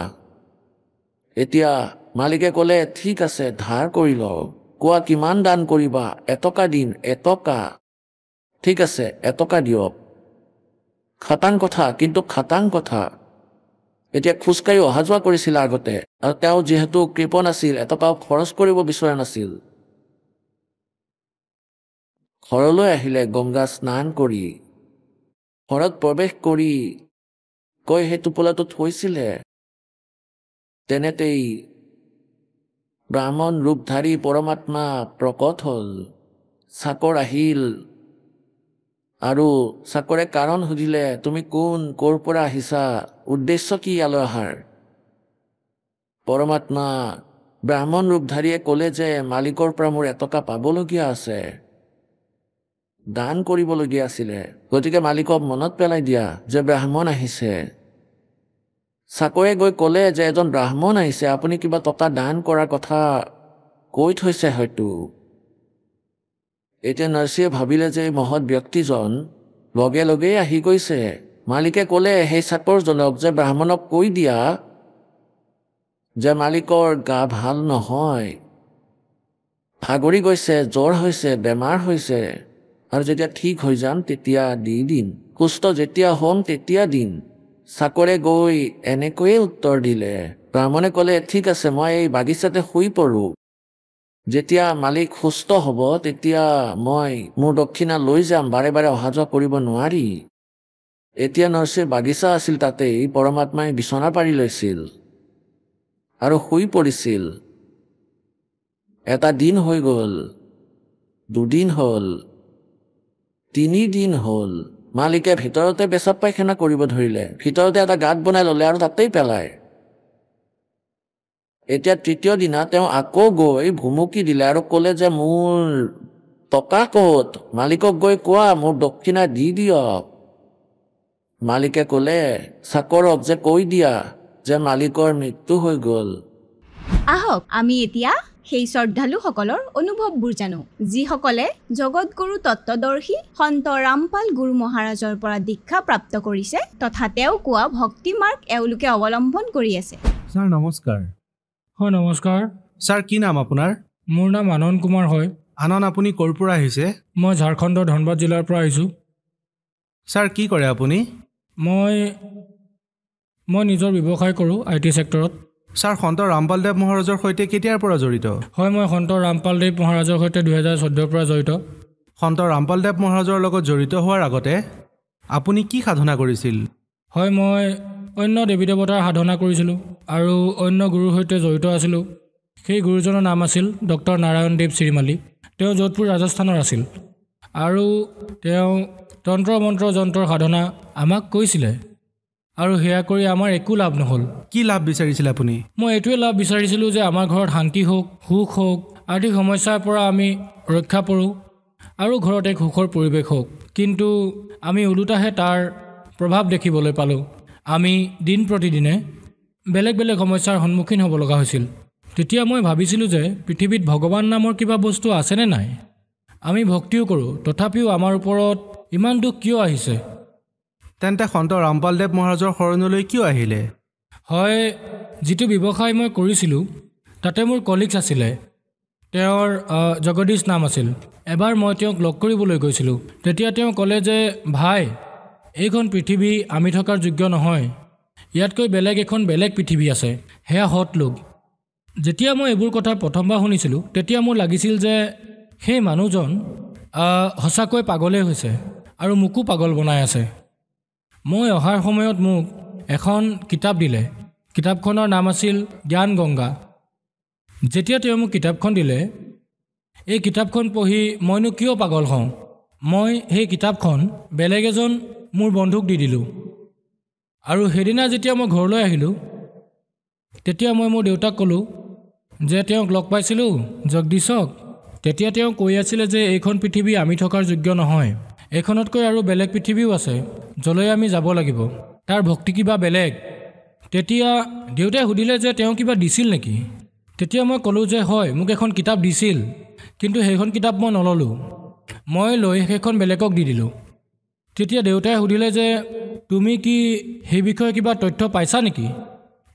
এতিয়া মালিকে ক'লে ঠিক আছে ধাৰ কৰি লওঁ, কোৱা কিমান দান কৰিবা? 1 টকা দিম। 1 টকা? ঠিক আছে 1 টকা দিয়ক। খাটাং কথা, কিন্তু খাটাং কথা। এতিয়া খোজকাঢ়ি অহা যোৱা কৰিছিল আগতে, আৰু তেওঁ যিহেতু কৃপণ আছিল 1 টকাও খৰচ কৰিব বিচৰা নাছিল। ঘৰলৈ আহিলে গংগা স্নান কৰি, ঘৰত প্ৰৱেশ কৰি কৈ সেই টোপোলাটো থৈছিলে। তেনেতেই ব্ৰাহ্মণ ৰূপধাৰী পৰমাত্মা প্ৰকট হ'ল। চাকৰ আহিল আৰু চাকৰে কাৰণ সুধিলে তুমি কোন, ক'ৰ পৰা আহিছা, উদ্দেশ্য কি ইয়ালৈ অহাৰ? পৰমাত্মা ব্ৰাহ্মণ ৰূপধাৰীয়ে ক'লে যে মালিকৰ পৰা মোৰ 1 টকা পাবলগীয়া আছে, দান কৰিবলগীয়া আছিলে, গতিকে মালিকক মনত পেলাই দিয়া যে ব্ৰাহ্মণ আহিছে। চাকৰে গৈ ক'লে যে এজন ব্ৰাহ্মণ আহিছে, আপুনি কিবা টকা দান কৰাৰ কথা কৈ থৈছে হয়তো। এতিয়া নৰসিংহে ভাবিলে যে মহৎ ব্যক্তিজন লগে লগেই আহি গৈছে। মালিকে ক'লে সেই চাকৰজনক যে ব্ৰাহ্মণক কৈ দিয়া যে মালিকৰ গা ভাল নহয়, ভাগৰি গৈছে, জ্বৰ হৈছে, বেমাৰ হৈছে, আৰু যেতিয়া ঠিক হৈ যাম তেতিয়া দি দিম, সুস্থ যেতিয়া হ'ম তেতিয়া দিম। চাকৰে গৈ এনেকৈয়ে উত্তৰ দিলে। ব্ৰাহ্মণে ক'লে ঠিক আছে মই এই বাগিচাতে শুই পৰোঁ, যেতিয়া মালিক সুস্থ হ'ব তেতিয়া মই মোৰ দক্ষিণা লৈ যাম, বাৰে বাৰে অহা যোৱা কৰিব নোৱাৰি। এতিয়া নৰসিংহ বাগিচা আছিল, তাতেই পৰমাত্মাই বিচনা পাৰি লৈছিল আৰু শুই পৰিছিল। 1 দিন হৈ গ'ল, 2 দিন হ'ল, 3 দিন হ'ল। মালিকে ভিতৰতে পেচাব পায়খানা কৰিব ধৰিলে, ভিতৰতে এটা গাঁত বনাই ল'লে আৰু তাতেই পেলায়। এতিয়া 3য় দিনা তেওঁ আকৌ গৈ ভুমুকি দিলে আৰু ক'লে যে মোৰ টকা ক'ত? মালিকক গৈ কোৱা মোৰ দক্ষিণা দি দিয়ক। মালিকে ক'লে চাকৰক যে কৈ দিয়া যে মালিকৰ মৃত্যু হৈ গ'ল। আহক আমি এতিয়া সেই শ্ৰদ্ধালুসকলৰ অনুভৱবোৰ জানো, যিসকলে জগতগুৰু তত্ত্বদৰ্শী সন্ত ৰামপাল গুৰু মহাৰাজৰ পৰা দীক্ষা প্ৰাপ্ত কৰিছে তথা তেওঁ কোৱা ভক্তি মাৰ্গ এওঁলোকে অৱলম্বন কৰি আছে। ছাৰ নমস্কাৰ। হয় নমস্কাৰ ছাৰ কি নাম আপোনাৰ মোৰ নাম আনন্দ কুমাৰ হয় আনন্দ আপুনি ক'ৰ পৰা আহিছে মই ঝাৰখণ্ডৰ ধনবাদ জিলাৰ পৰা আহিছোঁ ছাৰ কি কৰে আপুনি মই নিজৰ ব্যৱসায় কৰোঁ IT ছেক্টৰত ছাৰ সন্ত ৰামপালদেৱ মহাৰাজৰ সৈতে কেতিয়াৰ পৰা জড়িত হয় মই সন্ত ৰামপালদেৱ মহাৰাজৰ সৈতে 2014 পৰা জড়িত সন্ত ৰামপালদেৱ মহাৰাজৰ লগত জড়িত হোৱাৰ আগতে আপুনি কি সাধনা কৰিছিল হয় মই অন্য দেৱী দেৱতাৰ সাধনা কৰিছিলোঁ আৰু অন্য গুৰুৰ সৈতে জড়িত আছিলোঁ সেই গুৰুজনৰ নাম আছিল ডক্টৰ নাৰায়ণ দেৱ শ্ৰীমালী তেওঁ যোধপুৰ ৰাজস্থানৰ আছিল আৰু তেওঁ তন্ত্ৰ মন্ত্ৰ যন্ত্ৰৰ সাধনা আমাক কৈছিলে আৰু হেয়া কৰি আমাৰ একো লাভ নহ'ল কি লাভ বিচাৰিছিল আপুনি মই এইটোৱে লাভ বিচাৰিছিলোঁ যে আমাৰ ঘৰত শান্তি হওক সুখ হওক আৰ্থিক সমস্যাৰ পৰা আমি ৰক্ষা পৰোঁ আৰু ঘৰত এক সুখৰ পৰিৱেশ হওক কিন্তু আমি ওলোটাহে তাৰ প্ৰভাৱ দেখিবলৈ পালোঁ আমি দিন প্ৰতিদিনে বেলেগ বেলেগ সমস্যাৰ সন্মুখীন হ'ব লগা হৈছিল তেতিয়া মই ভাবিছিলোঁ যে পৃথিৱীত ভগৱান নামৰ কিবা বস্তু আছেনে নাই আমি ভক্তিও কৰোঁ তথাপিও আমাৰ ওপৰত ইমান দুখ কিয় আহিছে তেন্তে সন্ত ৰামপালদেৱ মহাৰাজৰ শৰণলৈ কিয় আহিলে হয় যিটো ব্যৱসায় মই কৰিছিলোঁ তাতে মোৰ কলিগছ আছিলে তেওঁৰ জগদীশ নাম আছিল এবাৰ মই তেওঁক লগ কৰিবলৈ গৈছিলোঁ তেতিয়া তেওঁ ক'লে যে ভাই এইখন পৃথিৱী আমি থকাৰ যোগ্য নহয় ইয়াতকৈ এখন বেলেগ পৃথিৱী আছে সেয়া হত লোক যেতিয়া মই এইবোৰ কথা প্ৰথমবাৰ শুনিছিলোঁ তেতিয়া মোৰ লাগিছিল যে সেই মানুহজন সঁচাকৈ পাগলেই হৈছে আৰু মোকো পাগল বনাই আছে মই অহাৰ সময়ত মোক এখন কিতাপ দিলে কিতাপখনৰ নাম আছিল জ্ঞান গংগা যেতিয়া তেওঁ মোক কিতাপখন দিলে এই কিতাপখন পঢ়ি মইনো কিয় পাগল হওঁ মই সেই কিতাপখন বেলেগ এজন মোৰ বন্ধুক দি দিলোঁ আৰু সেইদিনা যেতিয়া মই ঘৰলৈ আহিলোঁ তেতিয়া মই মোৰ দেউতাক ক'লোঁ যে তেওঁক লগ পাইছিলোঁ জগদীশক তেতিয়া তেওঁ কৈ আছিলে যে এইখন পৃথিৱী আমি থকাৰ যোগ্য নহয় এইখনতকৈ আৰু বেলেগ পৃথিৱীও আছে যলৈ আমি যাব লাগিব তাৰ ভক্তি কিবা বেলেগ তেতিয়া দেউতাই সুধিলে যে তেওঁ কিবা দিছিল নেকি তেতিয়া মই ক'লোঁ যে হয় মোক এখন কিতাপ দিছিল কিন্তু সেইখন কিতাপ মই নললোঁ মই লৈ সেইখন বেলেগক দি দিলোঁ তেতিয়া দেউতাই সুধিলে যে তুমি কি সেই বিষয়ে কিবা তথ্য পাইছা নেকি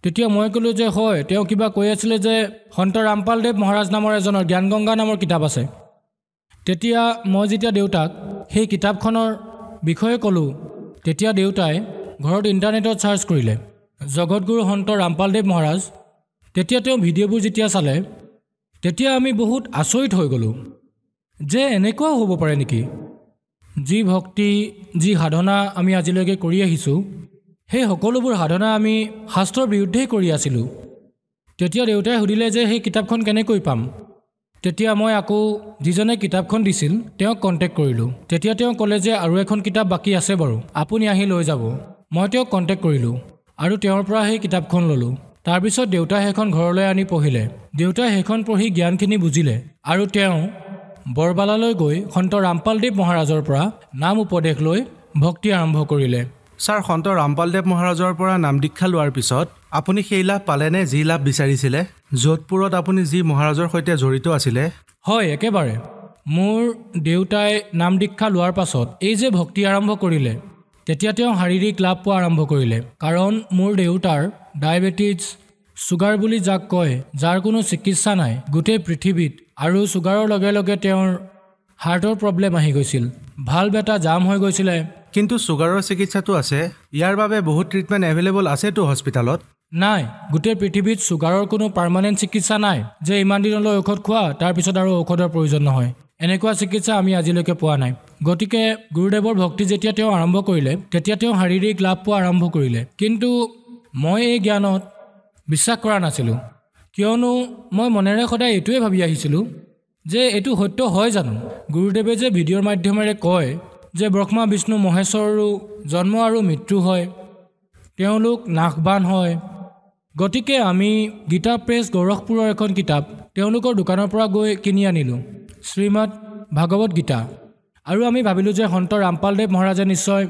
তেতিয়া মই ক'লোঁ যে হয় তেওঁ কিবা কৈ আছিলে যে সন্ত ৰামপালদেৱ মহাৰাজ নামৰ এজনৰ জ্ঞান গংগা নামৰ কিতাপ আছে তেতিয়া মই যেতিয়া দেউতাক সেই কিতাপখনৰ বিষয়ে ক'লোঁ তেতিয়া দেউতাই ঘৰত ইণ্টাৰনেটত চাৰ্চ কৰিলে জগতগুৰু সন্ত ৰামপালদেৱ মহাৰাজ তেতিয়া তেওঁ ভিডিঅ'বোৰ যেতিয়া চালে তেতিয়া আমি বহুত আচৰিত হৈ গ'লোঁ যে এনেকুৱাও হ'ব পাৰে নেকি যি ভক্তি যি সাধনা আমি আজিলৈকে কৰি আহিছোঁ সেই সকলোবোৰ সাধনা আমি শাস্ত্ৰৰ বিৰুদ্ধেই কৰি আছিলোঁ তেতিয়া দেউতাই সুধিলে যে সেই কিতাপখন কেনেকৈ পাম তেতিয়া মই আকৌ যিজনে কিতাপখন দিছিল তেওঁক কণ্টেক্ট কৰিলোঁ তেতিয়া তেওঁ ক'লে যে আৰু এখন কিতাপ বাকী আছে বাৰু আপুনি আহি লৈ যাব মই তেওঁক কণ্টেক্ট কৰিলোঁ আৰু তেওঁৰ পৰা সেই কিতাপখন ল'লোঁ তাৰপিছত দেউতাই সেইখন ঘৰলৈ আনি পঢ়িলে দেউতাই সেইখন পঢ়ি জ্ঞানখিনি বুজিলে আৰু তেওঁ বৰবালালৈ গৈ সন্ত ৰামপালদেৱ মহাৰাজৰ পৰা নাম উপদেশ লৈ ভক্তি আৰম্ভ কৰিলে ছাৰ সন্ত ৰামপালদেৱ মহাৰাজৰ পৰা নাম দীক্ষা লোৱাৰ পিছত আপুনি সেই লাভ পালেনে যি লাভ বিচাৰিছিলে যোধপুৰত আপুনি যি মহাৰাজৰ সৈতে জড়িত আছিলে হয় একেবাৰে মোৰ দেউতাই নাম দীক্ষা লোৱাৰ পাছত এই যে ভক্তি আৰম্ভ কৰিলে তেতিয়া তেওঁ শাৰীৰিক লাভ পোৱা আৰম্ভ কৰিলে কাৰণ মোৰ দেউতাৰ ডায়েবেটিছ ছুগাৰ বুলি যাক কয় যাৰ কোনো চিকিৎসা নাই গোটেই পৃথিৱীত আৰু ছুগাৰৰ লগে লগে তেওঁৰ হাৰ্টৰ প্ৰব্লেম আহি গৈছিল ভাল্ভ এটা জাম হৈ গৈছিলে কিন্তু ছুগাৰৰ চিকিৎসাটো আছে ইয়াৰ বাবে বহুত ট্ৰিটমেণ্ট এভেইলেবল আছেতো হস্পিটেলত নাই গোটেই পৃথিৱীত ছুগাৰৰ কোনো পাৰ্মানেণ্ট চিকিৎসা নাই যে ইমান দিনলৈ ঔষধ খোৱা তাৰপিছত আৰু ঔষধৰ প্ৰয়োজন নহয় এনেকুৱা চিকিৎসা আমি আজিলৈকে পোৱা নাই গতিকে গুৰুদেৱৰ ভক্তি যেতিয়া তেওঁ আৰম্ভ কৰিলে তেতিয়া তেওঁ শাৰীৰিক লাভ পোৱা আৰম্ভ কৰিলে কিন্তু মই এই জ্ঞানত বিশ্বাস কৰা নাছিলোঁ কিয়নো মই মনেৰে সদায় এইটোৱে ভাবি আহিছিলোঁ যে এইটো সত্য হয় জানো গুৰুদেৱে যে ভিডিঅ'ৰ মাধ্যমেৰে কয় যে ব্ৰহ্মা বিষ্ণু মহেশ্বৰৰো জন্ম আৰু মৃত্যু হয় তেওঁলোক নাশবান হয় গতিকে আমি গীতা প্ৰেছ গোৰখপুৰৰ এখন কিতাপ তেওঁলোকৰ দোকানৰ পৰা গৈ কিনি আনিলোঁ শ্ৰীমদ ভাগৱত গীতা আৰু আমি ভাবিলোঁ যে সন্ত ৰামপালদেৱ মহাৰাজে নিশ্চয়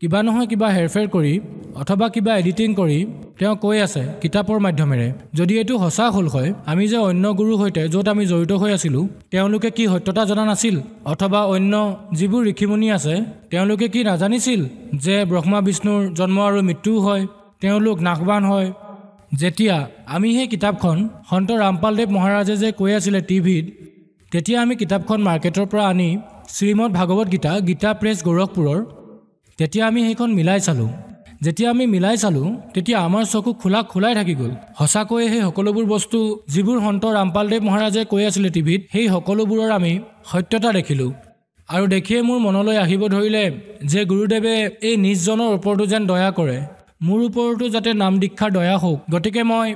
কিবা নহয় কিবা হেৰফেৰ কৰি অথবা কিবা এডিটিং কৰি তেওঁ কৈ আছে কিতাপৰ মাধ্যমেৰে যদি এইটো সঁচা হ'ল হয় আমি যে অন্য গুৰুৰ সৈতে য'ত আমি জড়িত হৈ আছিলোঁ তেওঁলোকে কি সত্যতা জনা নাছিল অথবা অন্য যিবোৰ ঋষিমুনি আছে তেওঁলোকে কি নাজানিছিল যে ব্ৰহ্মা বিষ্ণুৰ জন্ম আৰু মৃত্যু হয় তেওঁলোক নাশবান হয় যেতিয়া আমি সেই কিতাপখন সন্ত ৰামপালদেৱ মহাৰাজে যে কৈ আছিলে টিভিত, তেতিয়া আমি কিতাপখন মাৰ্কেটৰ পৰা আনি শ্ৰীমদ ভাগৱত গীতা প্ৰেছ গোৰখপুৰৰ তেতিয়া আমি সেইখন মিলাই চালোঁ। যেতিয়া আমি মিলাই চালোঁ তেতিয়া আমাৰ চকু খোলাই থাকি গ'ল। সঁচাকৈয়ে সেই সকলোবোৰ বস্তু যিবোৰ সন্ত ৰামপালদেৱ মহাৰাজে কৈ আছিলে টিভিত, সেই সকলোবোৰৰ আমি সত্যতা দেখিলোঁ। আৰু দেখিয়ে মোৰ মনলৈ আহিব ধৰিলে যে গুৰুদেৱে এই নিজজনৰ ওপৰতো যেন দয়া কৰে, মোৰ ওপৰতো যাতে নাম দীক্ষাৰ দয়া হওক। গতিকে মই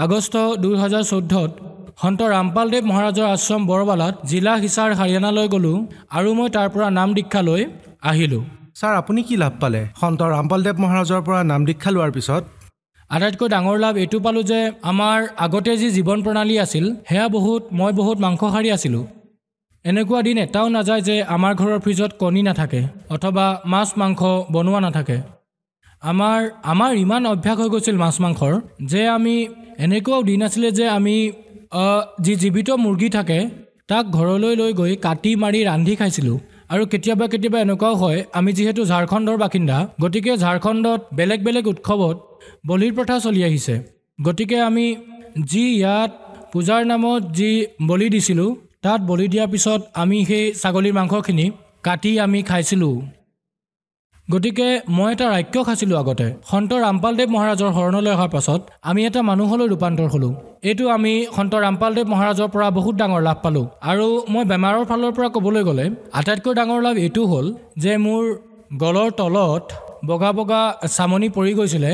আগষ্ট 2014 সন্ত ৰামপালদেৱ মহাৰাজৰ আশ্ৰম বৰবালাত জিলা হিছাৰ হাৰিয়ানালৈ গ'লোঁ আৰু মই তাৰ পৰা নাম দীক্ষা লৈ আহিলোঁ। ছাৰ, আপুনি কি লাভ পালে সন্ত ৰামপালদেৱ মহাৰাজৰ পৰা নাম দীক্ষা লোৱাৰ পিছত? আটাইতকৈ ডাঙৰ লাভ এইটো পালোঁ যে আমাৰ আগতে যি জীৱন প্ৰণালী আছিল সেয়া মই বহুত মাংসহাৰী আছিলোঁ। এনেকুৱা দিন এটাও নাযায় যে আমাৰ ঘৰৰ ফ্ৰিজত কণী নাথাকে অথবা মাছ মাংস বনোৱা নাথাকে। আমাৰ ইমান অভ্যাস হৈ গৈছিল মাছ মাংসৰ যে আমি এনেকুৱাও দিন আছিলে যে আমি যি জীৱিত মুৰ্গী থাকে তাক ঘৰলৈ লৈ গৈ কাটি মাৰি ৰান্ধি খাইছিলোঁ। আৰু কেতিয়াবা এনেকুৱাও হয়, আমি যিহেতু ঝাৰখণ্ডৰ বাসিন্দা, গতিকে ঝাৰখণ্ডত বেলেগ বেলেগ উৎসৱত বলিৰ প্ৰথা চলি আহিছে। গতিকে আমি যি ইয়াত পূজাৰ নামত যি বলি দিছিলোঁ, তাত বলি দিয়াৰ পিছত আমি সেই ছাগলীৰ মাংসখিনি কাটি আমি খাইছিলোঁ। গতিকে মই এটা ৰাক্ষস আছিলোঁ আগতে। সন্ত ৰামপালদেৱ মহাৰাজৰ শৰণলৈ অহাৰ পাছত আমি এটা মানুহলৈ ৰূপান্তৰ হ'লোঁ। এইটো আমি সন্ত ৰামপালদেৱ মহাৰাজৰ পৰা বহুত ডাঙৰ লাভ পালোঁ। আৰু মই বেমাৰৰ ফালৰ পৰা ক'বলৈ গ'লে আটাইতকৈ ডাঙৰ লাভ এইটো হ'ল যে মোৰ গলৰ তলত বগা বগা চামনি পৰি গৈছিলে।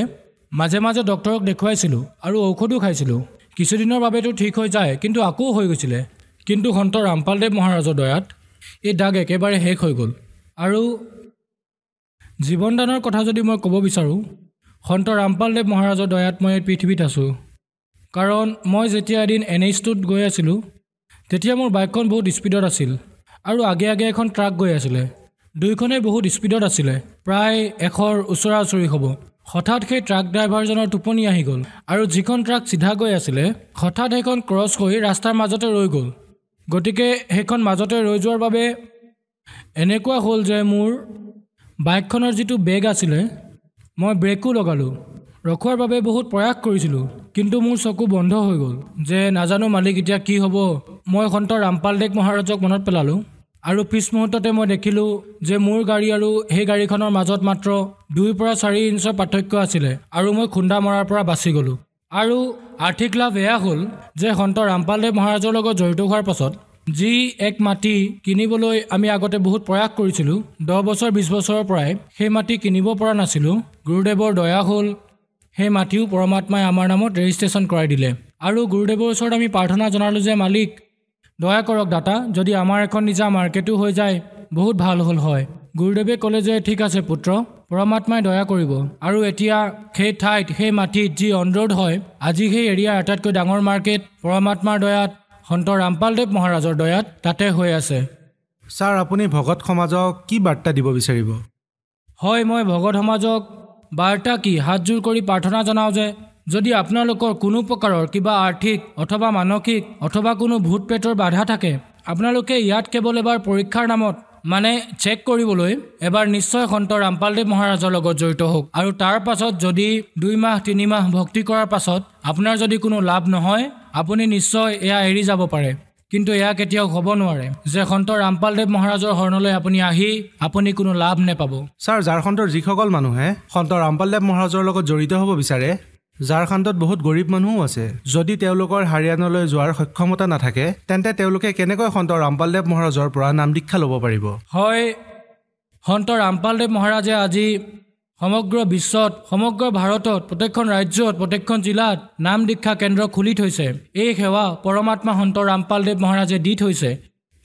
মাজে মাজে ডক্তৰক দেখুৱাইছিলোঁ আৰু ঔষধো খাইছিলোঁ। কিছুদিনৰ বাবেতো ঠিক হৈ যায়, কিন্তু আকৌ হৈ গৈছিলে। কিন্তু সন্ত ৰামপালদেৱ মহাৰাজৰ দয়াত এই দাগ একেবাৰে শেষ হৈ গ'ল। আৰু জীৱনদানৰ কথা যদি মই ক'ব বিচাৰোঁ, সন্ত ৰামপালদেৱ মহাৰাজৰ দয়াত মই এই পৃথিৱীত আছোঁ। কাৰণ মই যেতিয়া এদিন NH2ত গৈ আছিলোঁ, তেতিয়া মোৰ বাইকখন বহুত স্পীডত আছিল আৰু আগে এখন ট্ৰাক গৈ আছিলে। দুয়োখনেই বহুত স্পীডত আছিলে, প্ৰায় 100ৰ ওচৰা-ওচৰি হ'ব। হঠাৎ সেই ট্ৰাক ড্ৰাইভাৰজনৰ টোপনি আহি গ'ল আৰু যিখন ট্ৰাক চিধা গৈ আছিলে হঠাৎ সেইখন ক্ৰছ কৰি ৰাস্তাৰ মাজতে ৰৈ গ'ল। গতিকে সেইখন মাজতে ৰৈ যোৱাৰ বাবে এনেকুৱা হ'ল যে মোৰ বাইকখনৰ যিটো বেগ আছিলে, মই ব্ৰেকো লগালোঁ, ৰখোৱাৰ বাবে বহুত প্ৰয়াস কৰিছিলোঁ, কিন্তু মোৰ চকু বন্ধ হৈ গ'ল যে নাজানো মালিক এতিয়া কি হ'ব। মই সন্ত ৰামপালদেৱ মহাৰাজক মনত পেলালোঁ আৰু পিছ মুহূৰ্ততে মই দেখিলোঁ যে মোৰ গাড়ী আৰু সেই গাড়ীখনৰ মাজত মাত্ৰ 2 পৰা 4 ইঞ্চৰ পাৰ্থক্য আছিলে আৰু মই খুন্দা মৰাৰ পৰা বাচি গ'লোঁ। আৰু আৰ্থিক লাভ এয়া হ'ল যে সন্ত ৰামপালদেৱ মহাৰাজৰ লগত জড়িত হোৱাৰ পাছত যি এক মাটি কিনিবলৈ আমি আগতে বহুত প্ৰয়াস কৰিছিলোঁ, 10 বছৰ 20 বছৰৰ পৰাই সেই মাটি কিনিব পৰা নাছিলোঁ। গুৰুদেৱৰ দয়া হ'ল, সেই মাটিও পৰমাত্মাই আমাৰ নামত ৰেজিষ্ট্ৰেশ্যন কৰাই দিলে। আৰু গুৰুদেৱৰ ওচৰত আমি প্ৰাৰ্থনা জনালোঁ যে মালিক দয়া কৰক দাতা, যদি আমাৰ এখন নিজা মাৰ্কেটো হৈ যায় বহুত ভাল হ'ল হয়। গুৰুদেৱে ক'লে যে ঠিক আছে পুত্ৰ, পৰমাত্মাই দয়া কৰিব। আৰু এতিয়া সেই ঠাইত সেই মাটিত যি অন ৰোড হয়, আজি সেই এৰিয়াৰ আটাইতকৈ ডাঙৰ মাৰ্কেট পৰমাত্মাৰ দয়াত, সন্ত ৰামপালদেৱ মহাৰাজৰ দয়াত তাতে হৈ আছে। ছাৰ, আপুনি ভগত সমাজক কি বাৰ্তা দিব বিচাৰিব? হয়, মই ভগত সমাজক বাৰ্তা কি হাতযোৰ কৰি প্ৰাৰ্থনা জনাওঁ যে যদি আপোনালোকৰ কোনো প্ৰকাৰৰ কিবা আৰ্থিক অথবা মানসিক অথবা কোনো ভূত প্ৰেতৰ বাধা থাকে, আপোনালোকে ইয়াত কেৱল এবাৰ পৰীক্ষাৰ নামত মানে চেক কৰিবলৈ এবাৰ নিশ্চয় সন্ত ৰামপালদেৱ মহাৰাজৰ লগত জড়িত হওক। আৰু তাৰ পাছত যদি 2 মাহ 3 মাহ ভক্তি কৰাৰ পাছত আপোনাৰ যদি কোনো লাভ নহয়, আপুনি নিশ্চয় এয়া এৰি যাব পাৰে। কিন্তু এয়া কেতিয়াও হ'ব নোৱাৰে যে সন্ত ৰামপালদেৱ মহাৰাজৰ শৰণলৈ আপুনি আহি আপুনি কোনো লাভ নেপাব। ছাৰ, ঝাৰখণ্ডৰ যিসকল মানুহে সন্ত ৰামপালদেৱ মহাৰাজৰ লগত জড়িত হ'ব বিচাৰে, ঝাৰখণ্ডত বহুত গৰীব মানুহো আছে। যদি তেওঁলোকৰ হাৰিয়ানালৈ যোৱাৰ সক্ষমতা নাথাকে, তেন্তে তেওঁলোকে কেনেকৈ সন্ত ৰামপালদেৱ মহাৰাজৰ পৰা নাম দীক্ষা ল'ব পাৰিব? হয়, সন্ত ৰামপালদেৱ মহাৰাজে আজি সমগ্ৰ বিশ্বত, সমগ্ৰ ভাৰতত, প্ৰত্যেকখন ৰাজ্যত, প্ৰত্যেকখন জিলাত নাম দীক্ষা কেন্দ্ৰ খুলি থৈছে। এই সেৱা পৰমাত্মা সন্ত ৰামপালদেৱ মহাৰাজে দি থৈছে।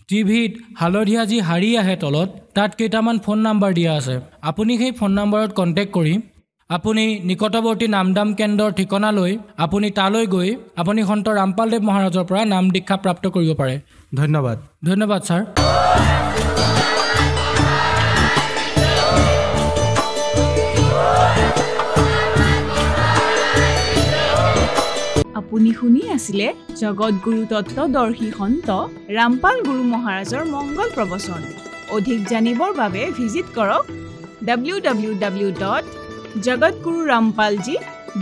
টিভিত হালধীয়া যি শাৰী আহে তলত, তাত কেইটামান ফোন নাম্বাৰ দিয়া আছে। আপুনি সেই ফোন নাম্বাৰত কণ্টেক্ট কৰি আপুনি নিকটৱৰ্তী নামদাম কেন্দ্ৰৰ ঠিকনালৈ আপুনি তালৈ গৈ আপুনি সন্ত ৰামপালদেৱ মহাৰাজৰ পৰা নাম দীক্ষা প্ৰাপ্ত কৰিব পাৰে। ধন্যবাদ। ধন্যবাদ ছাৰ। আপুনি শুনি আছিলে জগতগুৰু তত্ত্বদৰ্শী সন্ত ৰামপাল গুৰু মহাৰাজৰ মংগল প্ৰবচন। অধিক জানিবৰ বাবে ভিজিট কৰক www.jagatgururampalji.com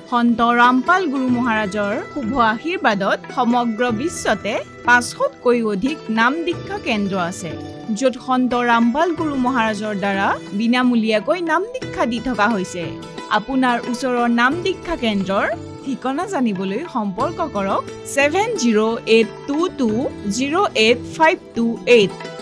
সন্ত ৰামপাল গুৰু মহাৰাজৰ শুভ আশীৰ্বাদত সমগ্ৰ বিশ্বতে 500তকৈ অধিক নাম দীক্ষা কেন্দ্ৰ আছে, য'ত সন্ত ৰামপাল গুৰু মহাৰাজৰ দ্বাৰা বিনামূলীয়াকৈ নাম দীক্ষা দি থকা হৈছে। আপোনাৰ ওচৰৰ নাম দীক্ষা কেন্দ্ৰৰ ঠিকনা জানিবলৈ সম্পৰ্ক কৰক 7082208528।